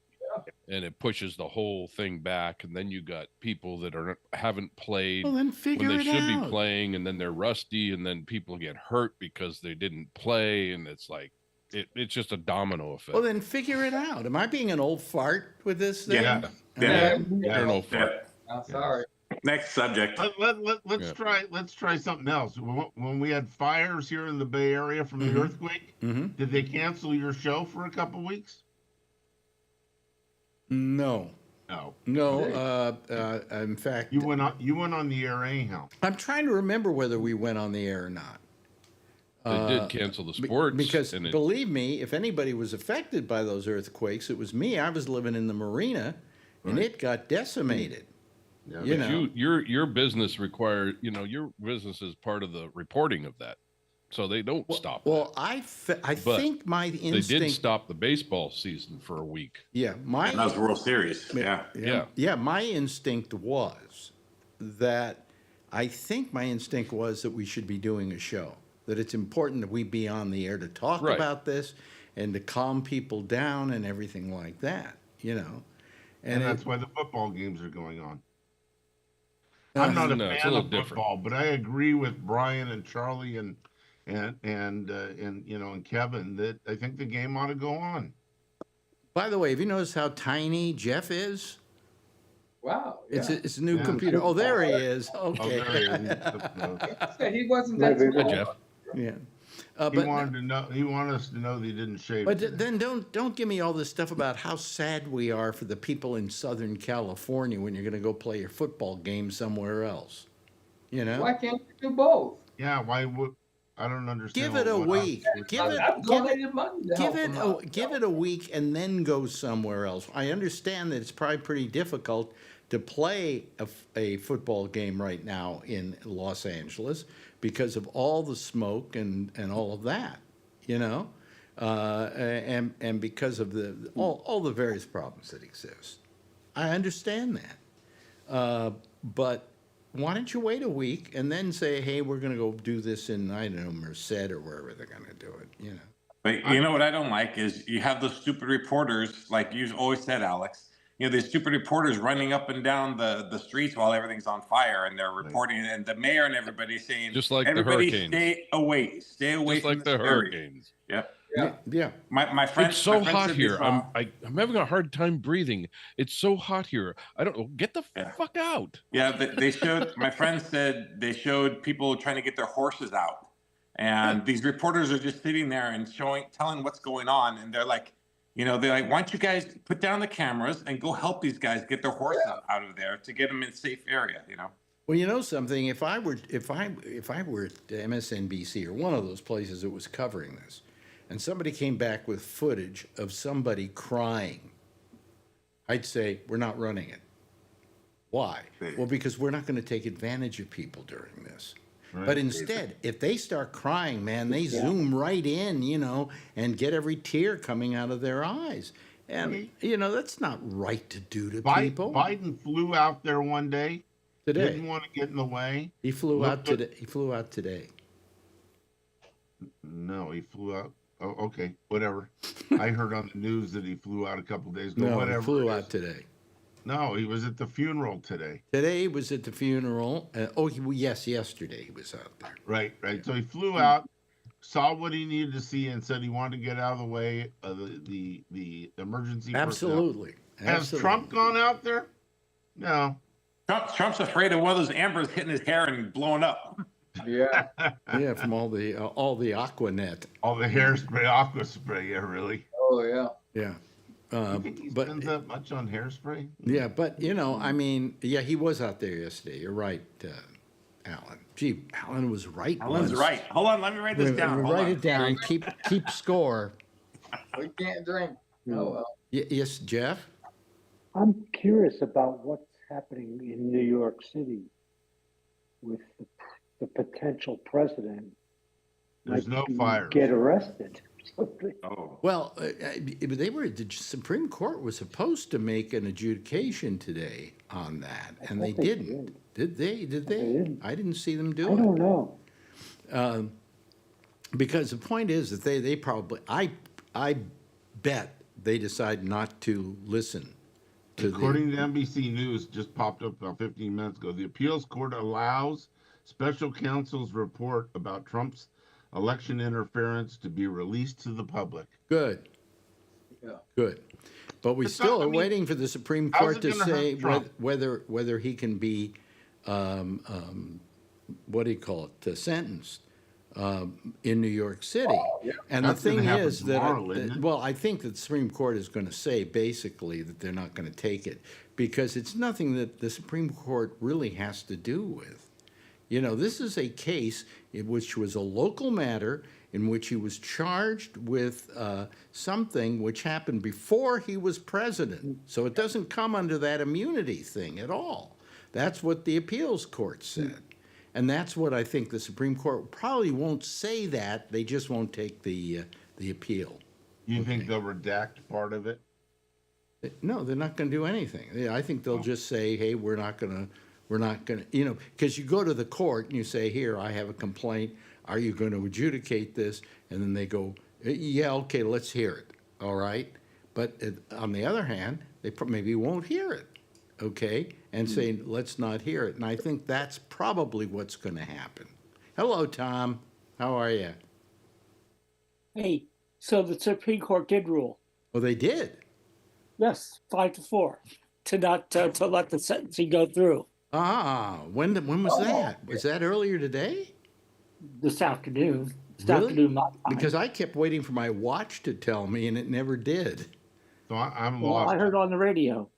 and it pushes the whole thing back. And then you got people that haven't played Well, then when figure they it should out. be playing, and then they're rusty, and then people get hurt because they didn't play, and it's like it's just a domino effect. Well, then figure it out. Am I being an old fart with this thing? Yeah. You're an old fart. I'm sorry. Next subject. Let's try something else. When we had fires here in the Bay Area from the earthquake, did they cancel your show for a couple weeks? No. No. In fact, You went on the air anyhow. I'm trying to remember whether we went on the air or not. They did cancel the sports Because and believe me, if anybody was affected by those earthquakes, it was me. I was living in the marina, and it got decimated. Yeah. your business requires, your business is part of the reporting of that, so they don't stop. Well, that. I think my instinct. They did stop the baseball season for a week. Yeah, And that was World Series. Yeah. Yeah. My instinct was that I think my instinct was that we should be doing a show, that it's important that we be on the air to talk Right. about this and to calm people down and everything like that, you know. And that's why the football games are going on. I'm not a No, it's a fan little of different. football, but I agree with Brian and Charlie and and Kevin that I think the game ought to go on. By the way, have you noticed how tiny Jeff is? Wow. Yeah. It's a new computer. Oh, there he is. Okay. Oh, there he is. He wasn't that Maybe- small. Jeff. Yeah. He wanted to know. He wanted us to know that he didn't shave. But today. then don't give me all this stuff about how sad we are for the people in Southern California when you're going to go play your football game somewhere else. You know? Why can't you do both? Yeah, why would I don't understand. Give it a week. I've donated money to help them out. Give it a week and then go somewhere else. I understand that it's probably pretty difficult to play a football game right now in Los Angeles because of all the smoke and all of that, you know, and because of all the various problems that exist. I understand that, but why don't you wait a week and then say, hey, we're going to go do this in, I don't know, Merced or wherever they're going to do it, you know. But you know what I don't like is you have those stupid reporters, like you always said, Alex. You know, these stupid reporters running up and down the streets while everything's on fire, and they're reporting, and the mayor and everybody saying, Just like the everybody hurricanes. stay away Just from like the this area." hurricanes. Yep. Yeah. My friend. It's so my friend hot said here. this, I'm having a hard time breathing. It's so hot here. I don't know. Get the fuck out. Yeah, they showed. My friend said they showed people trying to get their horses out, and these reporters are just sitting there and telling what's going on, and they're like, you know, they're like, why don't you guys put down the cameras and go help these guys get their horse out of there to get them in a safe area, you know? Well, you know something. If I were at MSNBC or one of those places that was covering this, and somebody came back with footage of somebody crying, I'd say we're not running it. Why? Well, because we're not going to take advantage of people during this. Right. But instead, if they start crying, man, they zoom right in, you know, and get every tear coming out of their eyes. And, you know, that's not right to do to people. Biden flew out there one day. Today. Didn't want to get in the way. He flew out today. He flew out today. No, he flew out. Oh, okay, whatever. I heard on the news that he flew out a couple days ago. No, whatever. he flew out today. No, he was at the funeral today. Today he was at the funeral. Yes, yesterday he was out there. Right. So he flew out, saw what he needed to see, and said he wanted to get out of the way of the emergency. Absolutely. Has Trump gone out there? No. Trump's afraid of one of those ambers hitting his hair and blowing up. Yeah. Yeah, from all the Aquanet. All the hairspray, aqua spray. Yeah, really. Oh yeah. Yeah. You think he spends that much on hairspray? Yeah, but you know, I mean, yeah, he was out there yesterday. You're right, Alan. Gee, Alan was right. Alan's right. Hold on, let me write this down. Hold Write on. it down. Keep score. We can't drink. Oh well. Yes, Jeff. I'm curious about what's happening in New York City with the potential president. There's no might fires. Get arrested. Oh. Well, the Supreme Court was supposed to make an adjudication today on that, and they didn't. Did they? Did they? didn't. I didn't see them do it. I don't know. Because the point is that they probably, I bet they decide not to listen to According to NBC News, just popped up about 15 minutes ago, the appeals court allows special counsel's report about Trump's election interference to be released to the public. Good. Yeah. Good. But we It's still not- I are mean, waiting for the Supreme how's Court it to gonna say hurt Trump? whether he can be, what do you call it, sentenced in New York City. And That's the gonna thing happen is tomorrow, isn't it? well, I think that the Supreme Court is going to say basically that they're not going to take it because it's nothing that the Supreme Court really has to do with. You know, this is a case in which was a local matter in which he was charged with something which happened before he was president. So it doesn't come under that immunity thing at all. That's what the appeals court said. And that's what I think the Supreme Court probably won't say that. They just won't take the appeal. You think they'll redact part of it? No, they're not going to do anything. I think they'll just say, hey, we're not going We're not going to, because you go to the court and you say, here, I have a complaint. Are you going to adjudicate this? And then they go, yeah, okay, let's hear it. All right. But on the other hand, they maybe won't hear it. Okay. And say, let's not hear it. And I think that's probably what's going to happen. Hello, Tom. How are you? Hey, so the Supreme Court did rule. Well, they did. Yes, 5-4 to not to let the sentencing go through. When was that? Was that earlier today? This afternoon. Really? Afternoon, my time. Because I kept waiting for my watch to tell me, and it never did. So I'm Well, lost. I heard on the radio.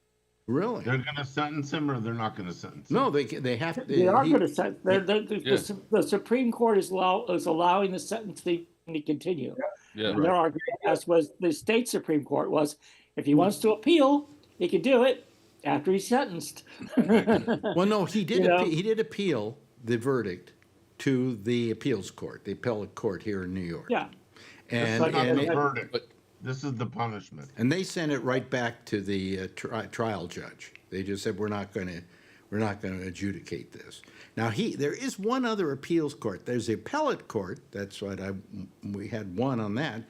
Really? They're going to sentence him, or they're not going to sentence him? No, they have to. They are going to sentence. The Supreme Court is allowing the sentencing to continue. Yeah. And their argument, as was the state Supreme Court, was if he wants to appeal, he can do it after he's sentenced. Well, no, he did. He did appeal the verdict to the appeals court, the appellate court here in New York. Yeah. And the verdict. This is the punishment. And they sent it right back to the trial judge. They just said we're not going to adjudicate this. Now there is one other appeals court. There's the appellate court. That's right. We had one on that.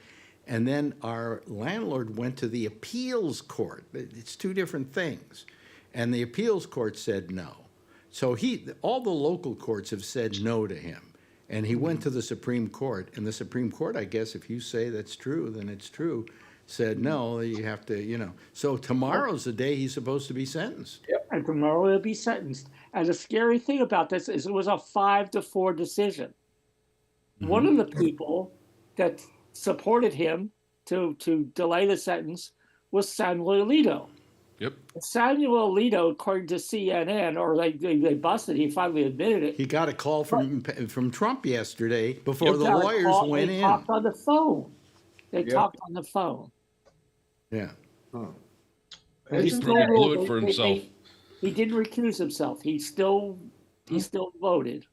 And then our landlord went to the appeals court. It's two different things. And the appeals court said no. So all the local courts have said no to him. And he went to the Supreme Court. And the Supreme Court, I guess, if you say that's true, then it's true, said no, you have to, So tomorrow's the day he's supposed to be sentenced. Yep. And tomorrow he'll be sentenced. And the scary thing about this is it was a 5-4 decision. Mm-hmm. One of the people that supported him to delay the sentence was Samuel Alito. Yep. Samuel Alito, according to CNN, or they busted, he finally admitted it. He got a call from Trump yesterday before the lawyers went in. They talked on the phone. They talked on the phone. Yeah. Huh. He blew it for himself. He didn't recuse himself. He still voted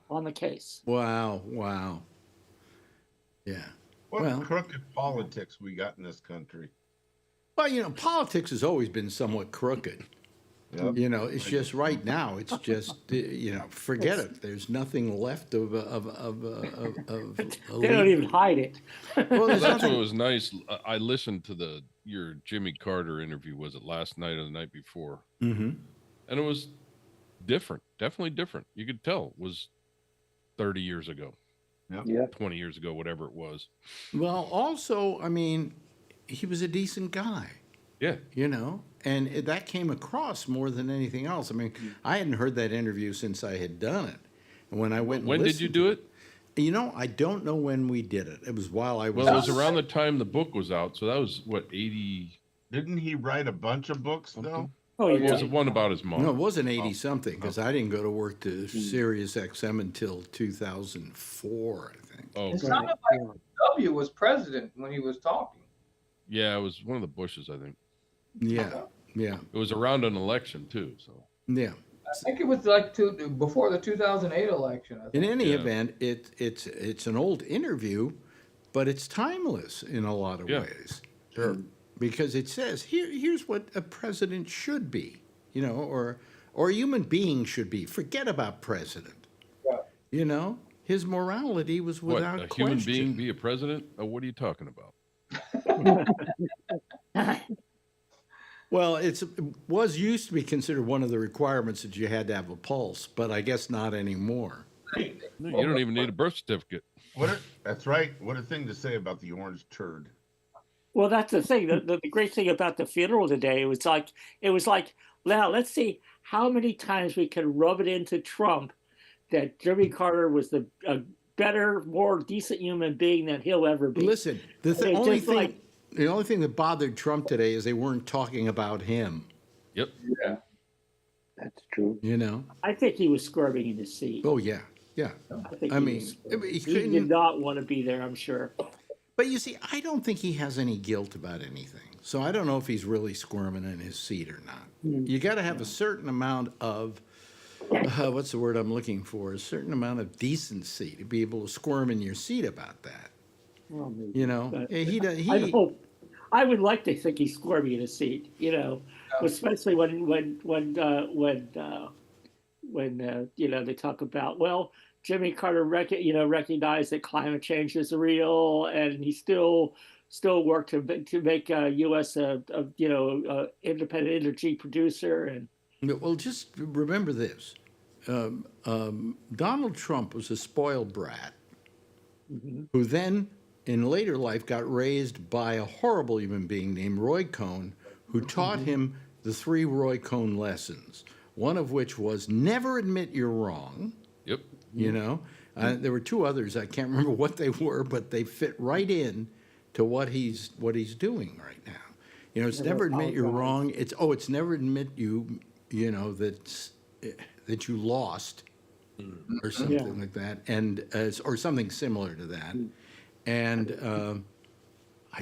on the case. Wow. Yeah. What crooked politics we got in this country. Well, politics has always been somewhat crooked. Yep. It's just right now. It's just forget it. There's nothing left of. They don't even hide it. Well, that's what was nice. I listened to your Jimmy Carter interview. Was it last night or the night before? Mm-hmm. And it was different. Definitely different. You could tell it was 30 years ago. Yeah. 20 years ago, whatever it was. Well, also, he was a decent guy. Yeah. And that came across more than anything else. I hadn't heard that interview since I had done it. And when I went When did you do it? I don't know when we did it. It was while I was... Well, it was around the time the book was out. So that was, 80... Didn't he write a bunch of books, though? Oh, yeah. Was it one about his mom? No, it wasn't 80-something, because I didn't go to work to Sirius XM until 2004, I think. Oh, it sounded like W was president when he was talking. Yeah, it was one of the Bushes, I think. Yeah. It was around an election, too. So. Yeah. I think it was before the 2008 election. In any event, it's an old interview, but it's timeless in a lot of ways. Sure. Because it says here's what a president should be, or a human being should be. Forget about president. Yeah. His morality was without a question. Human being be a president? Oh, what are you talking about? Well, it was used to be considered one of the requirements that you had to have a pulse, but I guess not anymore. No, you don't even need a birth certificate. That's right. What a thing to say about the orange turd. Well, that's the thing. The great thing about the funeral today, it was like, now let's see how many times we can rub it into Trump that Jimmy Carter was a better, more decent human being than he'll ever be. Listen, the only thing that bothered Trump today is they weren't talking about him. Yep. Yeah. That's true. I think he was squirming in his seat. Oh, yeah. Yeah. He did not want to be there, I'm sure. But you see, I don't think he has any guilt about anything. So I don't know if he's really squirming in his seat or not. You got to have a certain amount of, what's the word I'm looking for? A certain amount of decency to be able to squirm in your seat about that. Well, I would like to think he's squirming in his seat, especially when when they talk about, well, Jimmy Carter recognized that climate change is real, and he still worked to make U.S. a independent energy producer. And well, just remember this: Donald Trump was a spoiled brat who then, in later life, got raised by a horrible human being named Roy Cohn, who taught him the 3 Roy Cohn lessons. One of which was never admit you're wrong. Yep. There were 2 others. I can't remember what they were, but they fit right in to what he's doing right now. It's never admit you're wrong. It's never admit that you lost, or something like that, and or something similar to that. And I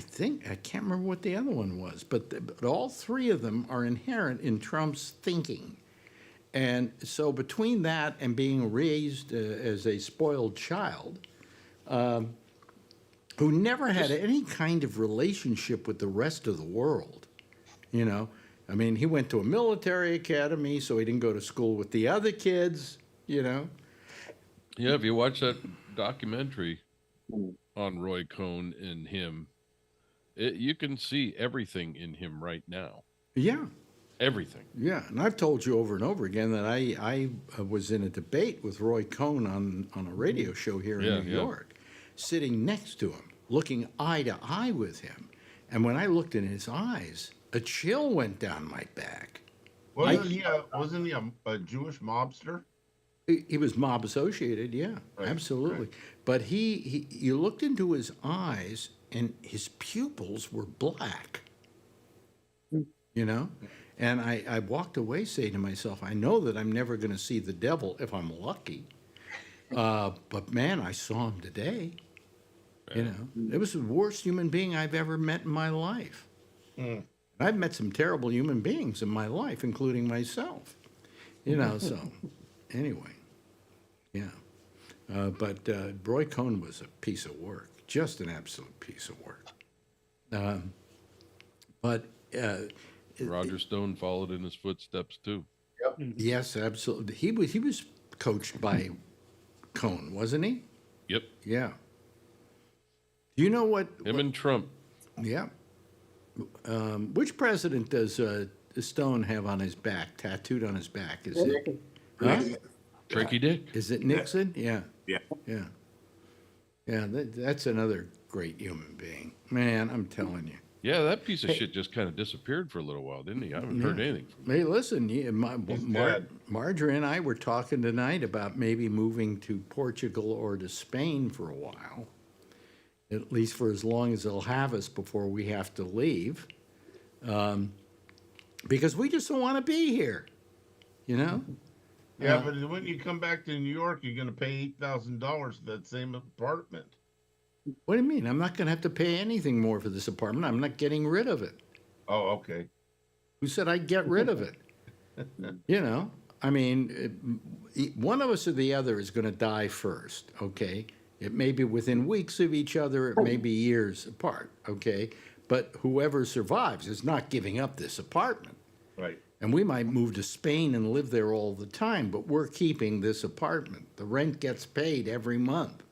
can't remember what the other one was, but all 3 of them are inherent in Trump's thinking. And so between that and being raised as a spoiled child, who never had any kind of relationship with the rest of the world, I mean, he went to a military academy, so he didn't go to school with the other kids, Yeah, if you watch that documentary on Roy Cohn and him, you can see everything in him right now. Yeah. Everything. Yeah, and I've told you over and over again that I was in a debate with Roy Cohn on a radio show here in New York, sitting next to him, looking eye to eye with him. And when I looked in his eyes, a chill went down my back. Wasn't he a Jewish mobster? He was mob associated, yeah, right, absolutely. Right. But you looked into his eyes, and his pupils were black. And I walked away saying to myself, I know that I'm never going to see the devil if I'm lucky. But man, I saw him today. It was the worst human being I've ever met in my life. I've met some terrible human beings in my life, including myself. So anyway, yeah. But Roy Cohn was a piece of work, just an absolute piece of work. But Roger Stone followed in his footsteps too. Yep. Yes, absolutely. He was coached by Cohn, wasn't he? Yep. Yeah. Do you know what? Him and Trump. Yeah. Which president does Stone have on his back, tattooed on his back? Is it? Huh? Tricky Dick. Is it Nixon? Yeah. Yeah. Yeah. Yeah. That's another great human being, man. I'm telling you. Yeah, that piece of shit just kind of disappeared for a little while, didn't he? I haven't heard anything from him. Hey, listen, Marjorie and I were talking tonight about maybe moving to Portugal or to Spain for a while, at least for as long as they'll have us before we have to leave, because we just don't want to be here, Yeah, but when you come back to New York, you're going to pay $8,000 for that same apartment. What do you mean? I'm not going to have to pay anything more for this apartment. I'm not getting rid of it. Oh, okay. Who said I'd get rid of it? I mean, one of us or the other is going to die first, okay? It may be within weeks of each other. It may be years apart, okay? But whoever survives is not giving up this apartment. Right. And we might move to Spain and live there all the time, but we're keeping this apartment. The rent gets paid every month.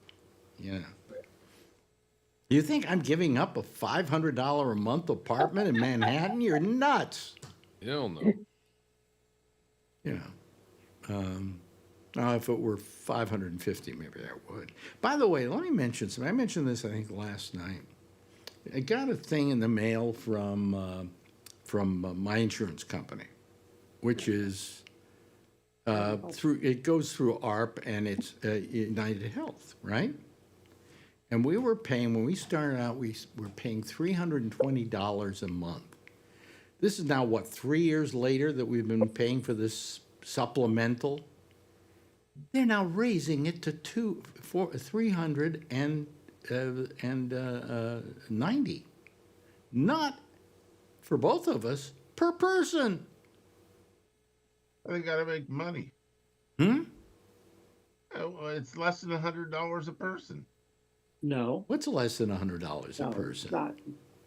You think I'm giving up a $500 a month apartment in Manhattan? You're nuts. Hell no. If it were $550, maybe I would. By the way, let me mention something. I mentioned this, I think, last night. I got a thing in the mail from my insurance company, which is it goes through ARP, and it's United Health, right? And we were paying, when we started out, we were paying $320 a month. This is now, 3 years later that we've been paying for this supplemental? They're now raising it to $390. Not for both of us, per person. They got to make money. It's less than $100 a person. No. What's less than $100 a person? Not.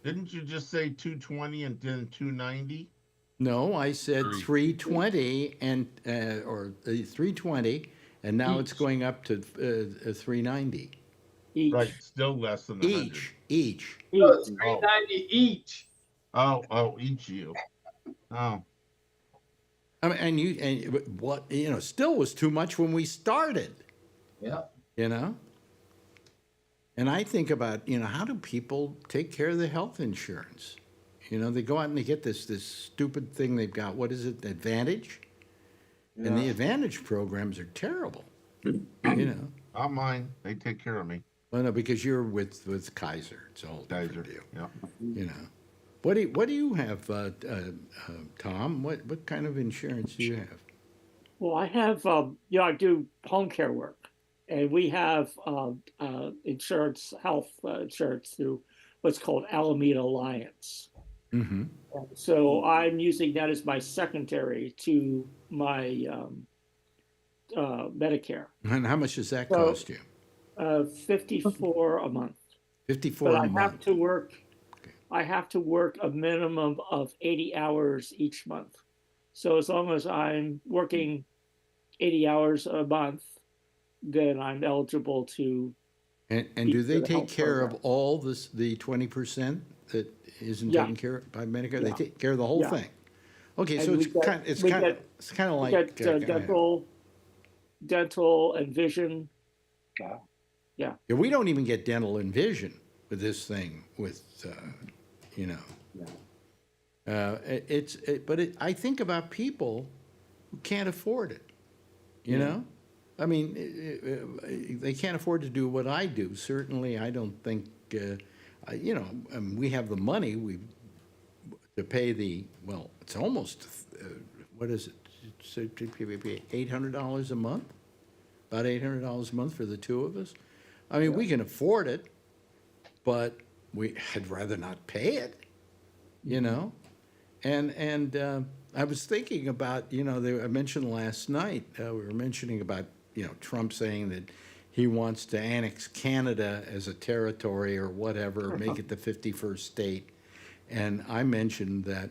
Didn't you just say $220 and then $290? No, I said 320 and or 320, and now it's going up to 390. Each. Right, still less than 100. Each. No, it's 390 each. Oh, each you. Oh. I mean, and what, still was too much when we started. Yeah. And I think about, how do people take care of their health insurance? They go out and they get this stupid thing they've got. What is it? Advantage? Yeah. And the Advantage programs are terrible. Not mine. They take care of me. Well, no, because you're with Kaiser. It's all different deal. Yeah. What do you have, Tom? What kind of insurance do you have? Well, I have, I do home care work, and we have insurance, health insurance through what's called Alameda Alliance. Mm-hmm. So I'm using that as my secondary to my Medicare. And how much does that cost you? $54 a month. $54 but a month. I have to work a minimum of 80 hours each month. So as long as I'm working 80 hours a month, then I'm eligible to. And do they take care of all the 20% that isn't taken care of by Medicare? They take care of the whole thing. Okay, And so it's kind of like dental and vision. Yeah. We don't even get dental and vision with this thing. I think about people who can't afford it. I mean, they can't afford to do what I do. Certainly, I don't think. We have the money to pay it's almost what is it? $800 a month. About $800 a month for the two of us. I mean, we can afford it, but I'd rather not pay it. And I was thinking about, I mentioned last night, we were mentioning about, Trump saying that he wants to annex Canada as a territory or whatever, make it the 51st state. And I mentioned that,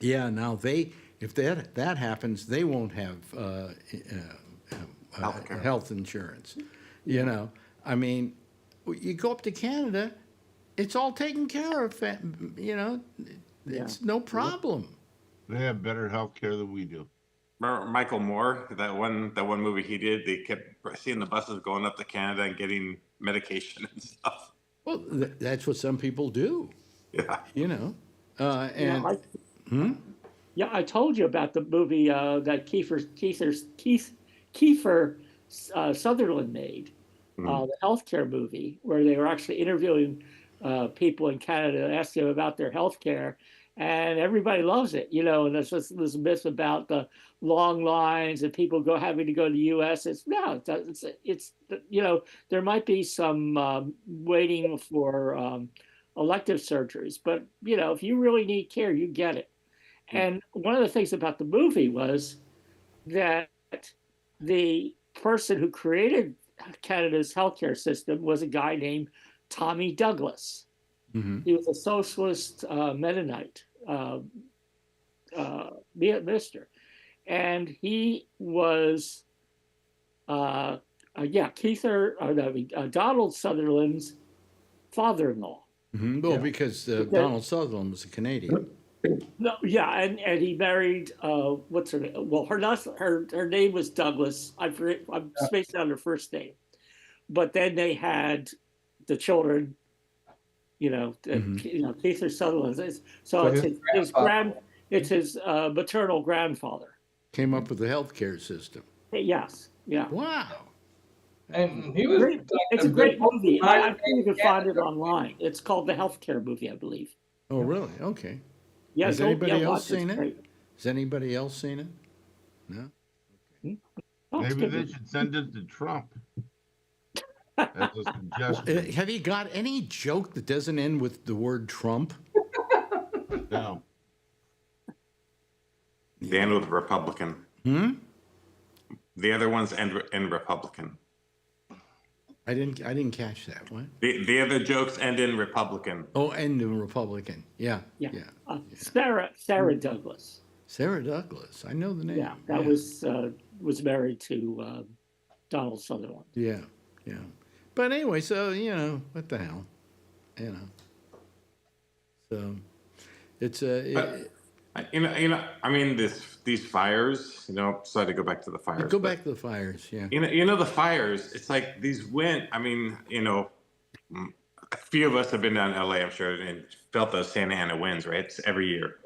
now if that happens, they won't have health insurance. I mean, you go up to Canada, it's all taken care of, it's no problem. They have better health care than we do. Remember Michael Moore, that one movie he did, they kept seeing the buses going up to Canada and getting medication and stuff. Well, that's what some people do. Yeah. I told you about the movie that Kiefer Sutherland made, the healthcare movie, where they were actually interviewing people in Canada, asking them about their healthcare, and everybody loves it. And there's this myth about the long lines and people having to go to the U.S. It's there might be some waiting for elective surgeries, but if you really need care, you get it. And one of the things about the movie was that the person who created Canada's healthcare system was a guy named Tommy Douglas. Mm-hmm. He was a socialist Mennonite minister, and he was Donald Sutherland's father-in-law. Mm-hmm. Well, because Donald Sutherland was a Canadian. No, and he married what's her name? Well, her name was Douglas. I'm spacing on her first name, but then they had the children. Keith Sutherland. So it's his maternal grandfather. Came up with the healthcare system. Yes. Yeah. Wow. And he was. It's a great movie. I think you can find it online. It's called The Healthcare Movie, I believe. Oh, really? Okay. Yeah, Has anybody else seen it? Has anybody else seen it? No? Okay. Maybe they should send it to Trump. As a suggestion. Have you got any joke that doesn't end with the word Trump? No. They end with Republican. Hmm? The other ones end Republican. I didn't catch that. What? The other jokes end in Republican. Oh, and the Republican. Yeah. Yeah. Yeah. Sarah Douglas. Sarah Douglas. I know the name. Yeah, that was married to Donald Sutherland. Yeah. Yeah. But anyway, so what the hell, So it's I mean, these fires. Sorry to go back to the fires. Go back to the fires. Yeah. The fires. It's like these wind. I mean, a few of us have been down in LA, I'm sure, and felt those Santa Ana winds, right? It's every year.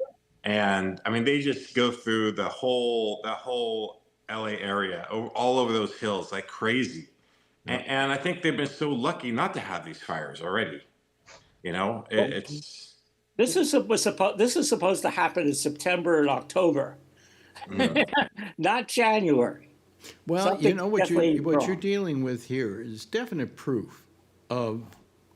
And I mean, they just go through that whole LA area, all over those hills like crazy. Yeah. And I think they've been so lucky not to have these fires already. It's this is supposed to happen in September and October, not January. Well, Something what you're dealing with here is definite proof of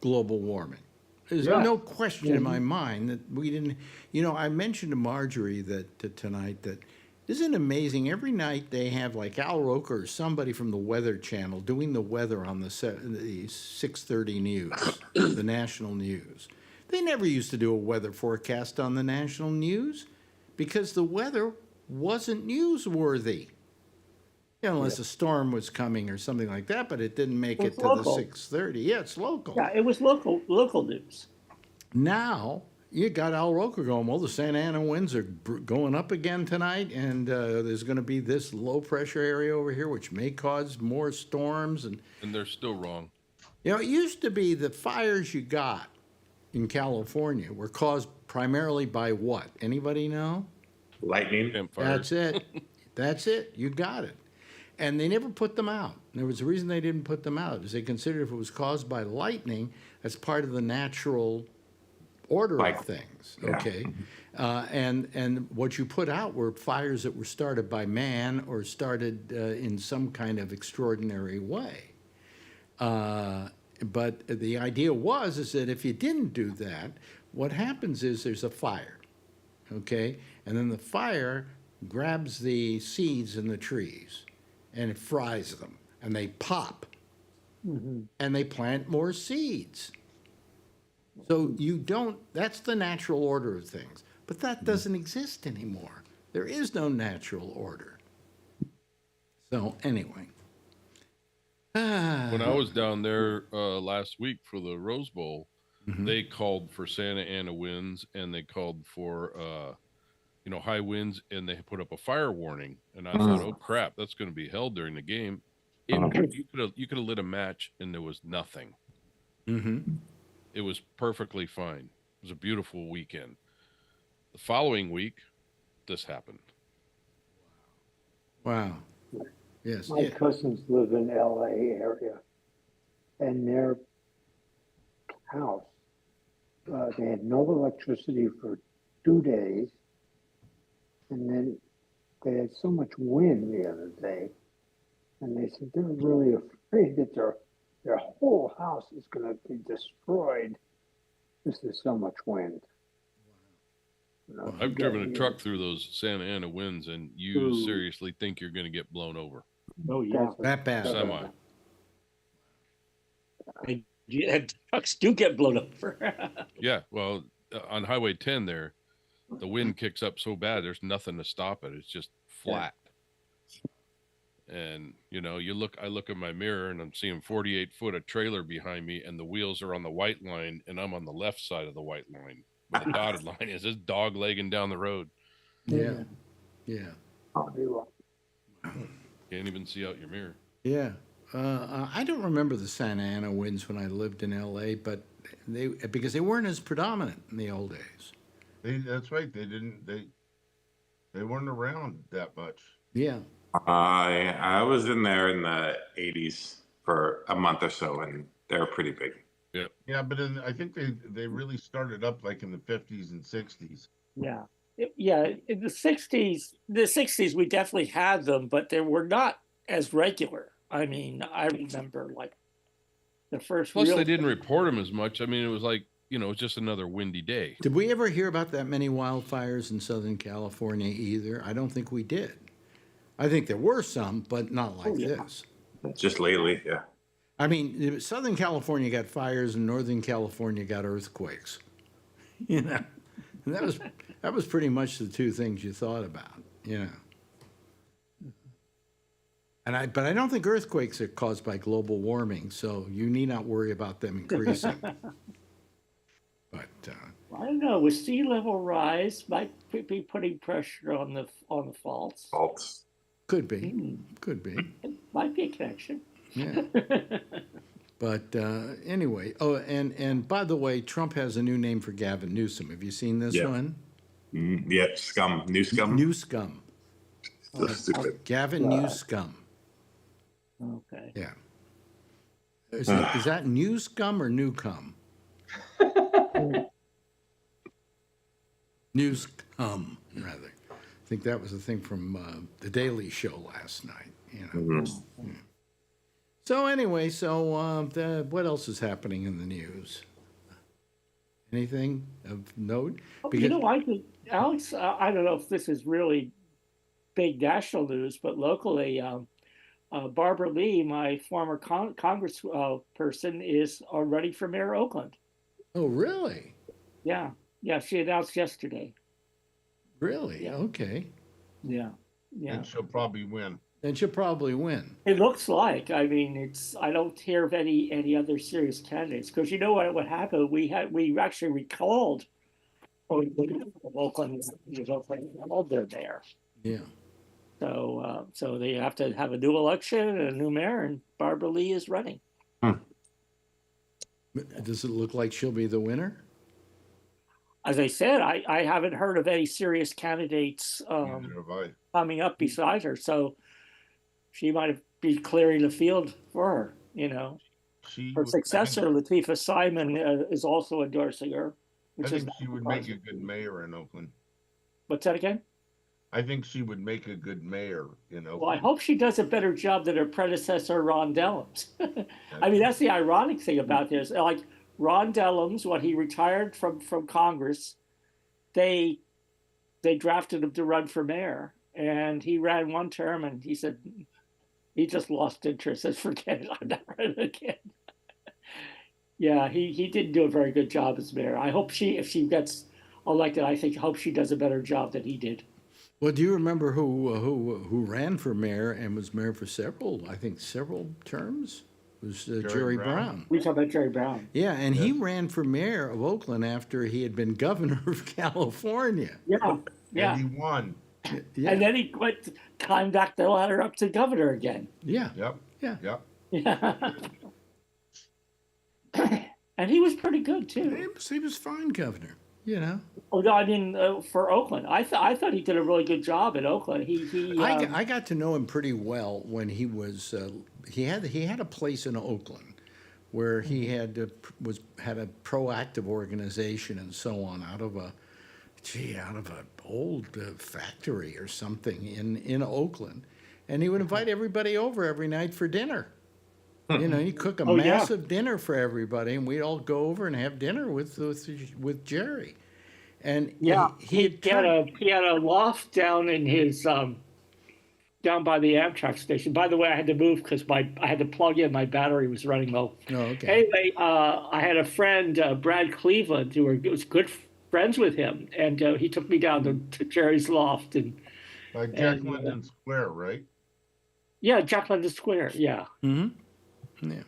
global warming. There's no question in my mind that we didn't. I mentioned to Marjorie that tonight that isn't it amazing? Every night they have like Al Roker or somebody from the Weather Channel doing the weather on the 6:30 news, the national news. They never used to do a weather forecast on the national news because the weather wasn't newsworthy. Unless a storm was coming or something like that, but it didn't make it to the 6:30. Yeah, it's local. Yeah, it was local news. Now you got Al Roker going, well, the Santa Ana winds are going up again tonight, and there's going to be this low pressure area over here, which may cause more storms. And they're still wrong. It used to be the fires you got in California were caused primarily by what? Anybody know? Lightning. That's it. That's it. You got it. And they never put them out. There was a reason they didn't put them out, is they considered if it was caused by lightning, that's part of the natural order of things. Yeah. Okay, and what you put out were fires that were started by man or started in some kind of extraordinary way. But the idea is that if you didn't do that, what happens is there's a fire, okay, and then the fire grabs the seeds in the trees and it fries them, and they pop, and they plant more seeds. So that's the natural order of things. But that doesn't exist anymore. There is no natural order. So anyway. When I was down there last week for the Rose Bowl, they called for Santa Ana winds, and they called for high winds, and they put up a fire warning. And I thought, oh crap, that's going to be hell during the game. You could have lit a match, and there was nothing. It was perfectly fine. It was a beautiful weekend. The following week, this happened. Wow. Yes. My cousins live in LA area, and their house, they had no electricity for 2 days, and then they had so much wind the other day, and they said they're really afraid that their whole house is going to be destroyed. This is so much wind. I've driven a truck through those Santa Ana winds, and you seriously think you're going to get blown over. Oh, yeah. That bad. Semi. And trucks do get blown over. Yeah, well, on Highway 10 there, the wind kicks up so bad, there's nothing to stop it. It's just flat. And, I look in my mirror, and I'm seeing 48 foot of trailer behind me, and the wheels are on the white line, and I'm on the left side of the white line. But the dotted line is this dog legging down the road. Yeah. Yeah. Can't even see out your mirror. Yeah. I don't remember the Santa Ana winds when I lived in LA, but because they weren't as predominant in the old days. That's right. They weren't around that much. Yeah. I was in there in the 80s for a month or so, and they were pretty big. Yeah. Yeah, but I think they really started up like in the 50s and 60s. Yeah. In the 60s, we definitely had them, but they were not as regular. I mean, I remember like the first. Plus, they didn't report them as much. I mean, it was like, it was just another windy day. Did we ever hear about that many wildfires in Southern California either? I don't think we did. I think there were some, but not like this. Just lately, yeah. I mean, Southern California got fires and Northern California got earthquakes. You know, and that was pretty much the two things you thought about. You know, but I don't think earthquakes are caused by global warming, so you need not worry about them increasing. But I don't know. With sea level rise, might be putting pressure on the faults. Faults. Could be, could be. It might be a connection. Yeah. But anyway, and by the way, Trump has a new name for Gavin Newsom. Have you seen this one? Yeah, scum. New scum. New scum. So stupid. Gavin New scum. Okay. Yeah. Is that new scum or new cum? New scum, rather. I think that was the thing from The Daily Show last night. You know. Yeah. So anyway, what else is happening in the news? Anything of note? Because, I think, Alex, I don't know if this is really big national news, but locally, Barbara Lee, my former congressperson, is already for mayor of Oakland. Oh, really? Yeah. Yeah, she announced yesterday. Really? Yeah. Okay. Yeah. Yeah. And she'll probably win. And she'll probably win. It looks like. I mean, I don't hear of any other serious candidates, because you know what happened. We actually recalled Oakland. All they're there. Yeah. So they have to have a new election and a new mayor, and Barbara Lee is running. Does it look like she'll be the winner? As I said, I haven't heard of any serious candidates coming up beside her. So she might be clearing the field for her. You know, her successor, Latifah Simon, is also endorsing her. I think she would make a good mayor in Oakland. What's that again? I think she would make a good mayor in Oakland. Well, I hope she does a better job than her predecessor, Ron Dellums. I mean, that's the ironic thing about this. Like Ron Dellums, when he retired from Congress, they drafted him to run for mayor, and he ran one term, and he said he just lost interest and forget it. I'm not running again. Yeah, he didn't do a very good job as mayor. I hope if she gets elected, I hope she does a better job than he did. Well, do you remember who ran for mayor and was mayor for several terms? It was Jerry Brown. We talk about Jerry Brown. Yeah, and he ran for mayor of Oakland after he had been governor of California. Yeah, yeah. And he won. Yeah. And then he climbed back the ladder up to governor again. Yeah. Yep. Yeah. Yep. Yeah. And he was pretty good too. He was fine governor. You know. Oh no, I mean for Oakland, I thought he did a really good job in Oakland. I got to know him pretty well when he was he had a place in Oakland where he had a proactive organization and so on out of a old factory or something in Oakland, and he would invite everybody over every night for dinner. You know, he'd cook a massive dinner for everybody, and we'd all go over and have dinner with Jerry. And he had a loft down in his down by the Amtrak station. By the way, I had to move because I had to plug in. My battery was running low. Oh, okay. Anyway, I had a friend, Brad Cleveland, who was good friends with him, and he took me down to Jerry's loft and like Jack London Square, right? Yeah, Jack London Square. Yeah. Mm-hmm. Yeah.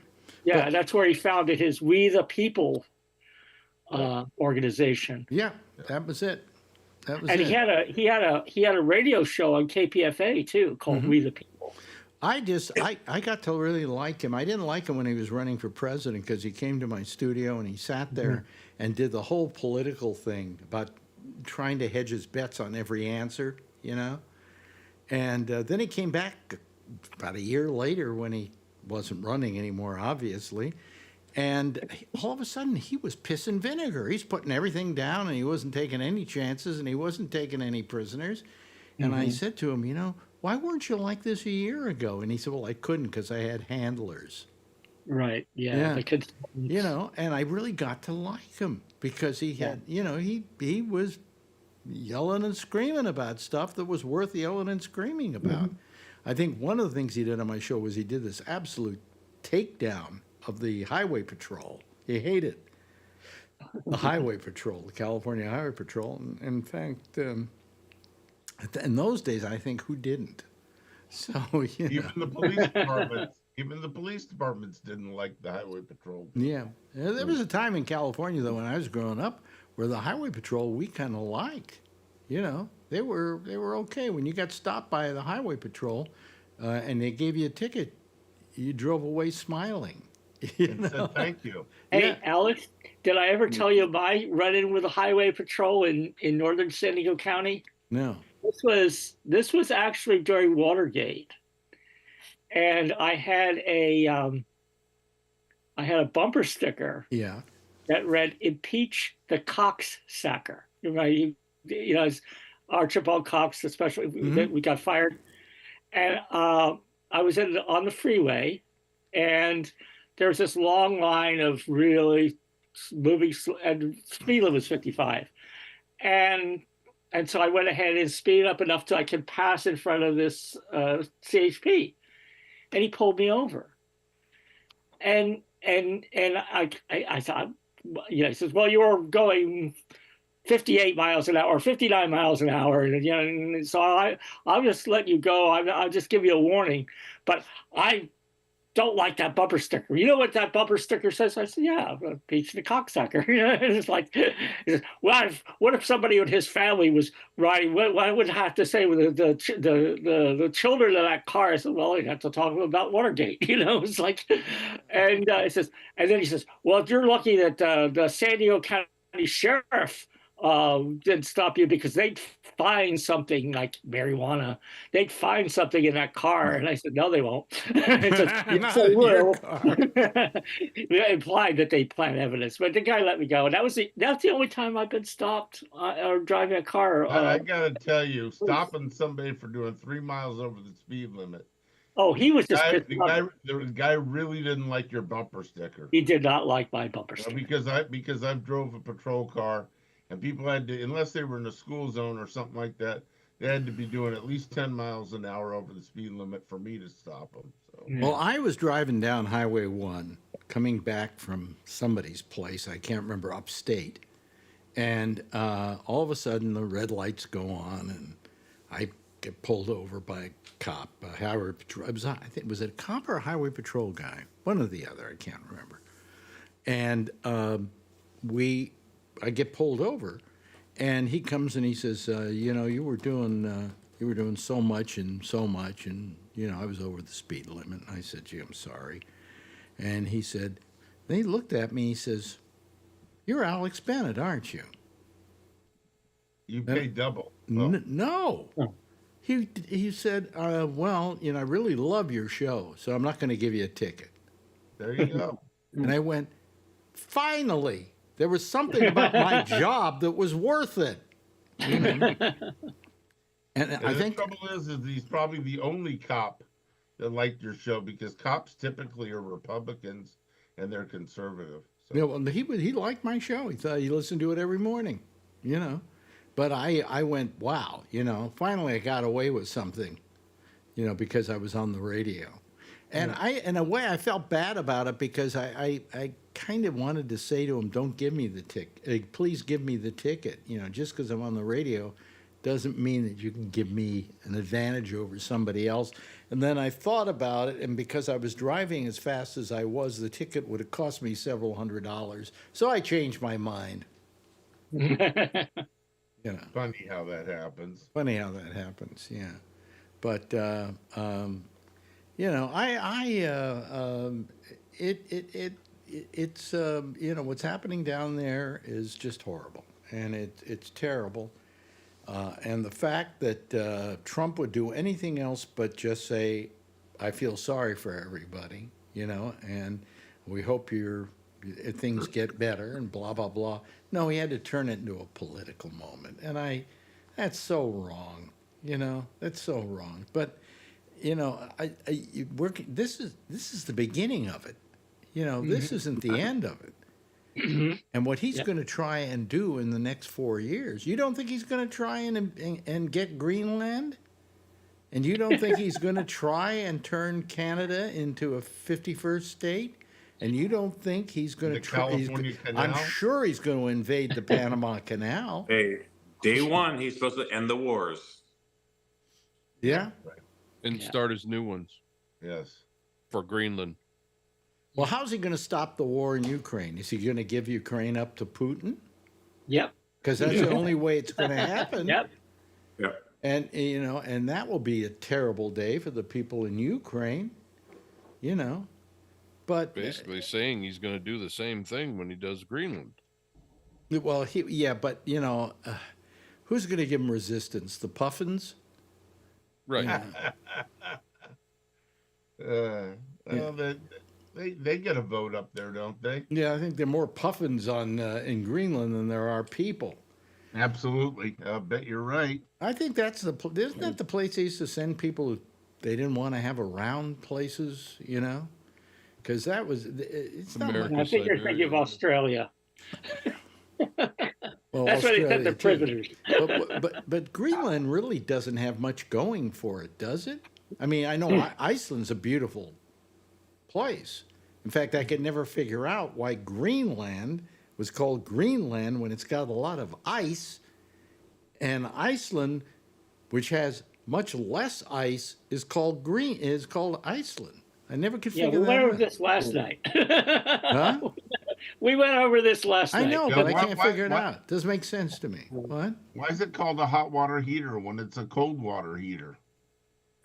Yeah, but that's where he founded his We the People organization. Yeah, that was it. And he had a radio show on KPFA too called We the People. I got to really like him. I didn't like him when he was running for president because he came to my studio and he sat there and did the whole political thing about trying to hedge his bets on every answer, you know. And then he came back about a year later when he wasn't running anymore, obviously. And all of a sudden, he was piss and vinegar. He's putting everything down, and he wasn't taking any chances, and he wasn't taking any prisoners. And I said to him, you know, why weren't you like this a year ago? And he said, well, I couldn't because I had handlers. Right, yeah. You know, and I really got to like him because he had, you know, he was yelling and screaming about stuff that was worth yelling and screaming about. I think one of the things he did on my show was he did this absolute takedown of the highway patrol. He hated the highway patrol, the California Highway Patrol. And in fact, in those days, I think who didn't? So even the police departments, even the police departments didn't like the highway patrol. Yeah, there was a time in California though when I was growing up where the highway patrol we kind of liked. You know, they were okay when you got stopped by the highway patrol, and they gave you a ticket. You drove away smiling. And said thank you. Hey, Alex, did I ever tell you my run-in with the highway patrol in northern San Diego County? No. This was actually during Watergate, and I had a bumper sticker. Yeah. That read "Impeach the Coxsacker." Right? You know, it's Archibald Cox, especially that we got fired, and I was on the freeway, and there was this long line of really moving, and speed limit was 55, and so I went ahead and speeded up enough so I could pass in front of this CHP, and he pulled me over, and I thought, you know, he says, well, you were going 58 miles an hour or 59 miles an hour. And, you know, and so I'll just let you go. I'll just give you a warning. But I don't like that bumper sticker. You know what that bumper sticker says? I said, yeah, impeach the cocksucker. You know, it's like, well, what if somebody with his family was riding? What I would have to say with the children of that car? I said, well, you have to talk about Watergate. You know, it's like, and it says, and then he says, well, if you're lucky that the San Diego County Sheriff didn't stop you because they'd find something like marijuana. They'd find something in that car. And I said, no, they won't. Yes, they will. It implied that they plant evidence, but the guy let me go. And that's the only time I've been stopped or driving a car. I got to tell you, stopping somebody for doing 3 miles over the speed limit. Oh, he was just the guy really didn't like your bumper sticker. He did not like my bumper sticker. Because I've drove a patrol car. And people had to, unless they were in a school zone or something like that, they had to be doing at least 10 miles an hour over the speed limit for me to stop them. So. Well, I was driving down Highway 1, coming back from somebody's place, I can't remember, upstate. And all of a sudden, the red lights go on, and I get pulled over by a cop, a highway patrol. Was it a cop or a highway patrol guy? One or the other, I can't remember. And I get pulled over, and he comes and he says, you know, you were doing so much, and you know, I was over the speed limit. And I said, gee, I'm sorry. And he said, then he looked at me, he says, you're Alex Bennett, aren't you? You pay double. No. Oh. He said, well, you know, I really love your show, so I'm not going to give you a ticket. There you go. And I went, finally. There was something about my job that was worth it. You know? And I think the trouble is he's probably the only cop that liked your show, because cops typically are Republicans and they're conservative. So. You know, well, he liked my show. He thought he listened to it every morning, you know. But I went, wow, you know, finally I got away with something, you know, because I was on the radio. And in a way, I felt bad about it, because I kind of wanted to say to him, don't give me the ticket. Please give me the ticket. You know, just because I'm on the radio doesn't mean that you can give me an advantage over somebody else. And then I thought about it, and because I was driving as fast as I was, the ticket would have cost me several $100s. So I changed my mind. You know. Funny how that happens. Yeah. But you know, it's you know, what's happening down there is just horrible, and it's terrible. And the fact that Trump would do anything else but just say, I feel sorry for everybody, you know, and we hope things get better and blah, blah, blah. No, he had to turn it into a political moment. And that's so wrong, you know, that's so wrong. But, you know, this is the beginning of it. You know, this isn't the end of it. And what he's going to try and do in the next 4 years, you don't think he's going to try and get Greenland? And you don't think he's going to try and turn Canada into a 51st state? And you don't think he's going to try? I'm sure he's going to invade the Panama Canal. Hey, day one, he's supposed to end the wars. Yeah. And start his new ones. Yes. For Greenland. Well, how's he going to stop the war in Ukraine? Is he going to give Ukraine up to Putin? Yep. Because that's the only way it's going to happen. Yep. Yep. And, you know, and that will be a terrible day for the people in Ukraine, you know. But basically saying he's going to do the same thing when he does Greenland. Well, but, you know, who's going to give him resistance? The Puffins? Right. Well, they get a vote up there, don't they? Yeah, I think there are more Puffins in Greenland than there are people. Absolutely. I bet you're right. I think isn't that the place they used to send people who they didn't want to have around places, you know? Because it's not America, I think you're thinking of Australia. Well, that's where they sent the prisoners. but Greenland really doesn't have much going for it, does it? I mean, I know Iceland's a beautiful place. In fact, I could never figure out why Greenland was called Greenland when it's got a lot of ice, and Iceland, which has much less ice, is called Iceland. I never could figure that out. We went over this last night. Huh? We went over this last night. I know, but I can't figure it out. It doesn't make sense to me. What? Why is it called a hot water heater when it's a cold water heater?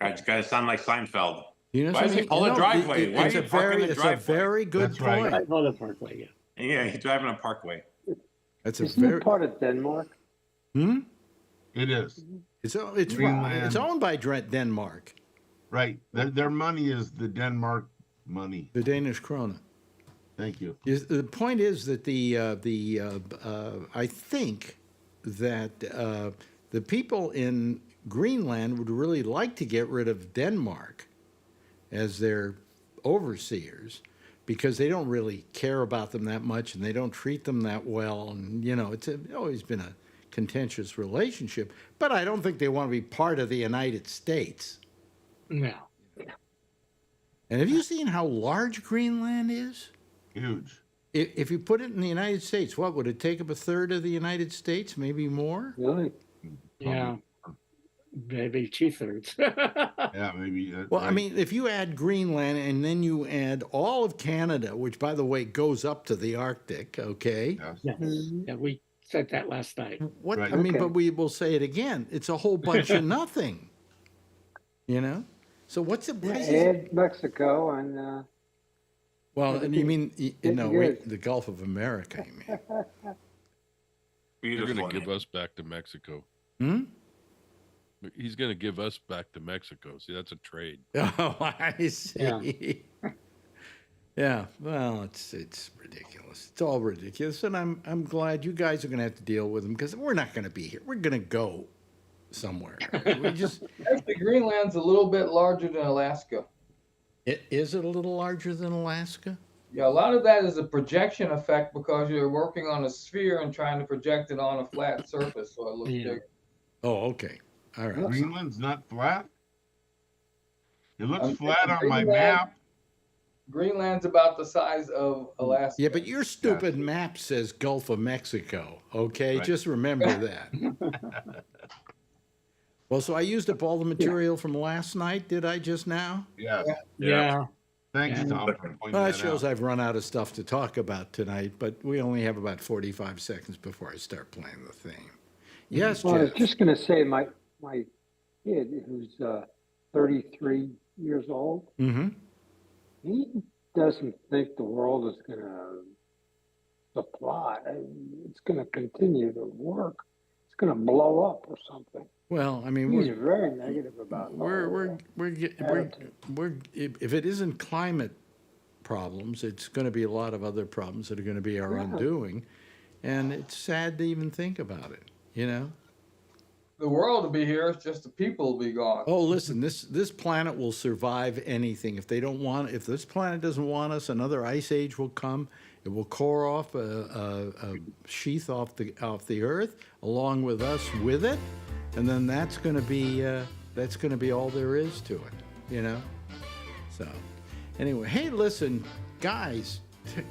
It's got to sound like Seinfeld. You know, why is it called a driveway? Why it's a very good point. I call it parkway. Yeah. Yeah, he's driving a parkway. Isn't it part of Denmark? It is. It's owned by Denmark. Right. Their money is the Denmark money. The Danish krone. Thank you. The point is that I think that the people in Greenland would really like to get rid of Denmark as their overseers, because they don't really care about them that much and they don't treat them that well. And, you know, it's always been a contentious relationship. But I don't think they want to be part of the United States. No. And have you seen how large Greenland is? Huge. If you put it in the United States, what, would it take up a third of the United States, maybe more? Really? Yeah. Maybe 2/3. Yeah, maybe. Well, I mean, if you add Greenland and then you add all of Canada, which, by the way, goes up to the Arctic, okay? Yes. Yeah, we said that last night. What? Right. I mean, but we will say it again. It's a whole bunch of nothing. You know? So what's it? Add Mexico and... well, and you mean, the Gulf of America, you mean? You're going to give us back to Mexico. He's going to give us back to Mexico. See, that's a trade. Oh, I see. Yeah. Well, it's ridiculous. It's all ridiculous, and I'm glad you guys are going to have to deal with them, because we're not going to be here. We're going to go somewhere. We just. Actually, Greenland's a little bit larger than Alaska. Is it a little larger than Alaska? Yeah, a lot of that is a projection effect because you're working on a sphere and trying to project it on a flat surface, so it looks bigger. Oh, okay. All right. Greenland's not flat? It looks flat on my map. Greenland's about the size of Alaska. Yeah, but your stupid map says Gulf of Mexico, okay? Right. Just remember that. Well, so I used up all the material from last night, did I just now? Yes. Yeah. Thanks, Tom, for pointing that shows out. I've run out of stuff to talk about tonight, but we only have about 45 seconds before I start playing the theme. Yes, well, Jeff. I was just going to say, my kid, who's 33 years old, he doesn't think the world is going to supply. It's going to continue to work. It's going to blow up or something. Well, I mean, he's very negative about if it isn't climate problems, it's going to be a lot of other problems that are going to be our undoing, and it's sad to even think about it. You know, the world will be here; it's just the people will be gone. Oh, listen, this planet will survive anything. If this planet doesn't want us, another ice age will come. It will core off a sheath off the Earth, along with us with it. And then that's going to be that's going to be all there is to it, you know? So, anyway, hey, listen, guys,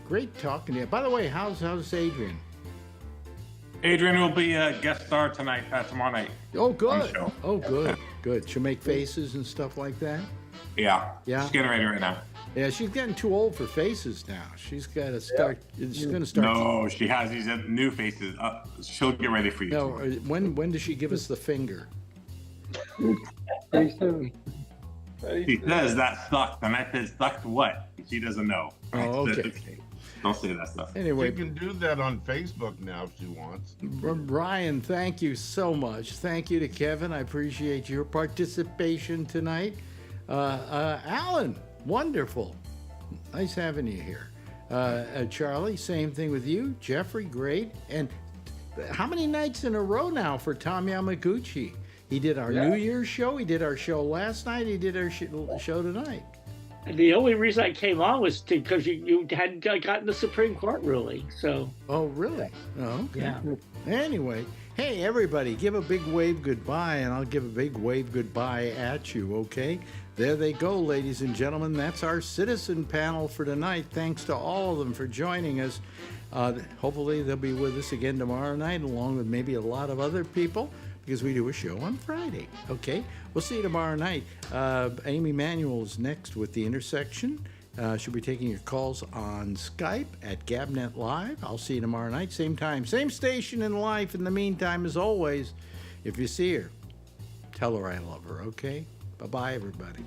great talking to you. By the way, how's Adrian? Adrian will be a guest star tonight, tomorrow night. Oh, good. Oh, good. Good. She'll make faces and stuff like that? Yeah. Yeah? She's getting ready right now. Yeah, she's getting too old for faces now. She's got to start. She's going to start. No, she has these new faces. She'll get ready for you. No, when does she give us the finger? Pretty soon. She says that sucks, and I said sucks what? She doesn't know. Oh, okay. Don't say that stuff. Anyway, she can do that on Facebook now if she wants. Ryan, thank you so much. Thank you to Kevin. I appreciate your participation tonight. Alan, wonderful. Nice having you here. Charlie, same thing with you. Jeffrey, great. And how many nights in a row now for Tom Yamaguchi? He did our New Year's show. He did our show last night. He did our show tonight. And the only reason I came on was because you hadn't gotten the Supreme Court ruling. So. Oh, really? Oh, okay. Yeah. Anyway, hey, everybody, give a big wave goodbye, and I'll give a big wave goodbye at you, okay? There they go, ladies and gentlemen. That's our citizen panel for tonight. Thanks to all of them for joining us. Hopefully, they'll be with us again tomorrow night, along with maybe a lot of other people, because we do a show on Friday, okay? We'll see you tomorrow night. Amy Manuel is next with The Intersection. She'll be taking your calls on Skype at Gabnet Live. I'll see you tomorrow night, same time, same station in life. In the meantime, as always, if you see her, tell her I love her, okay? Bye-bye, everybody.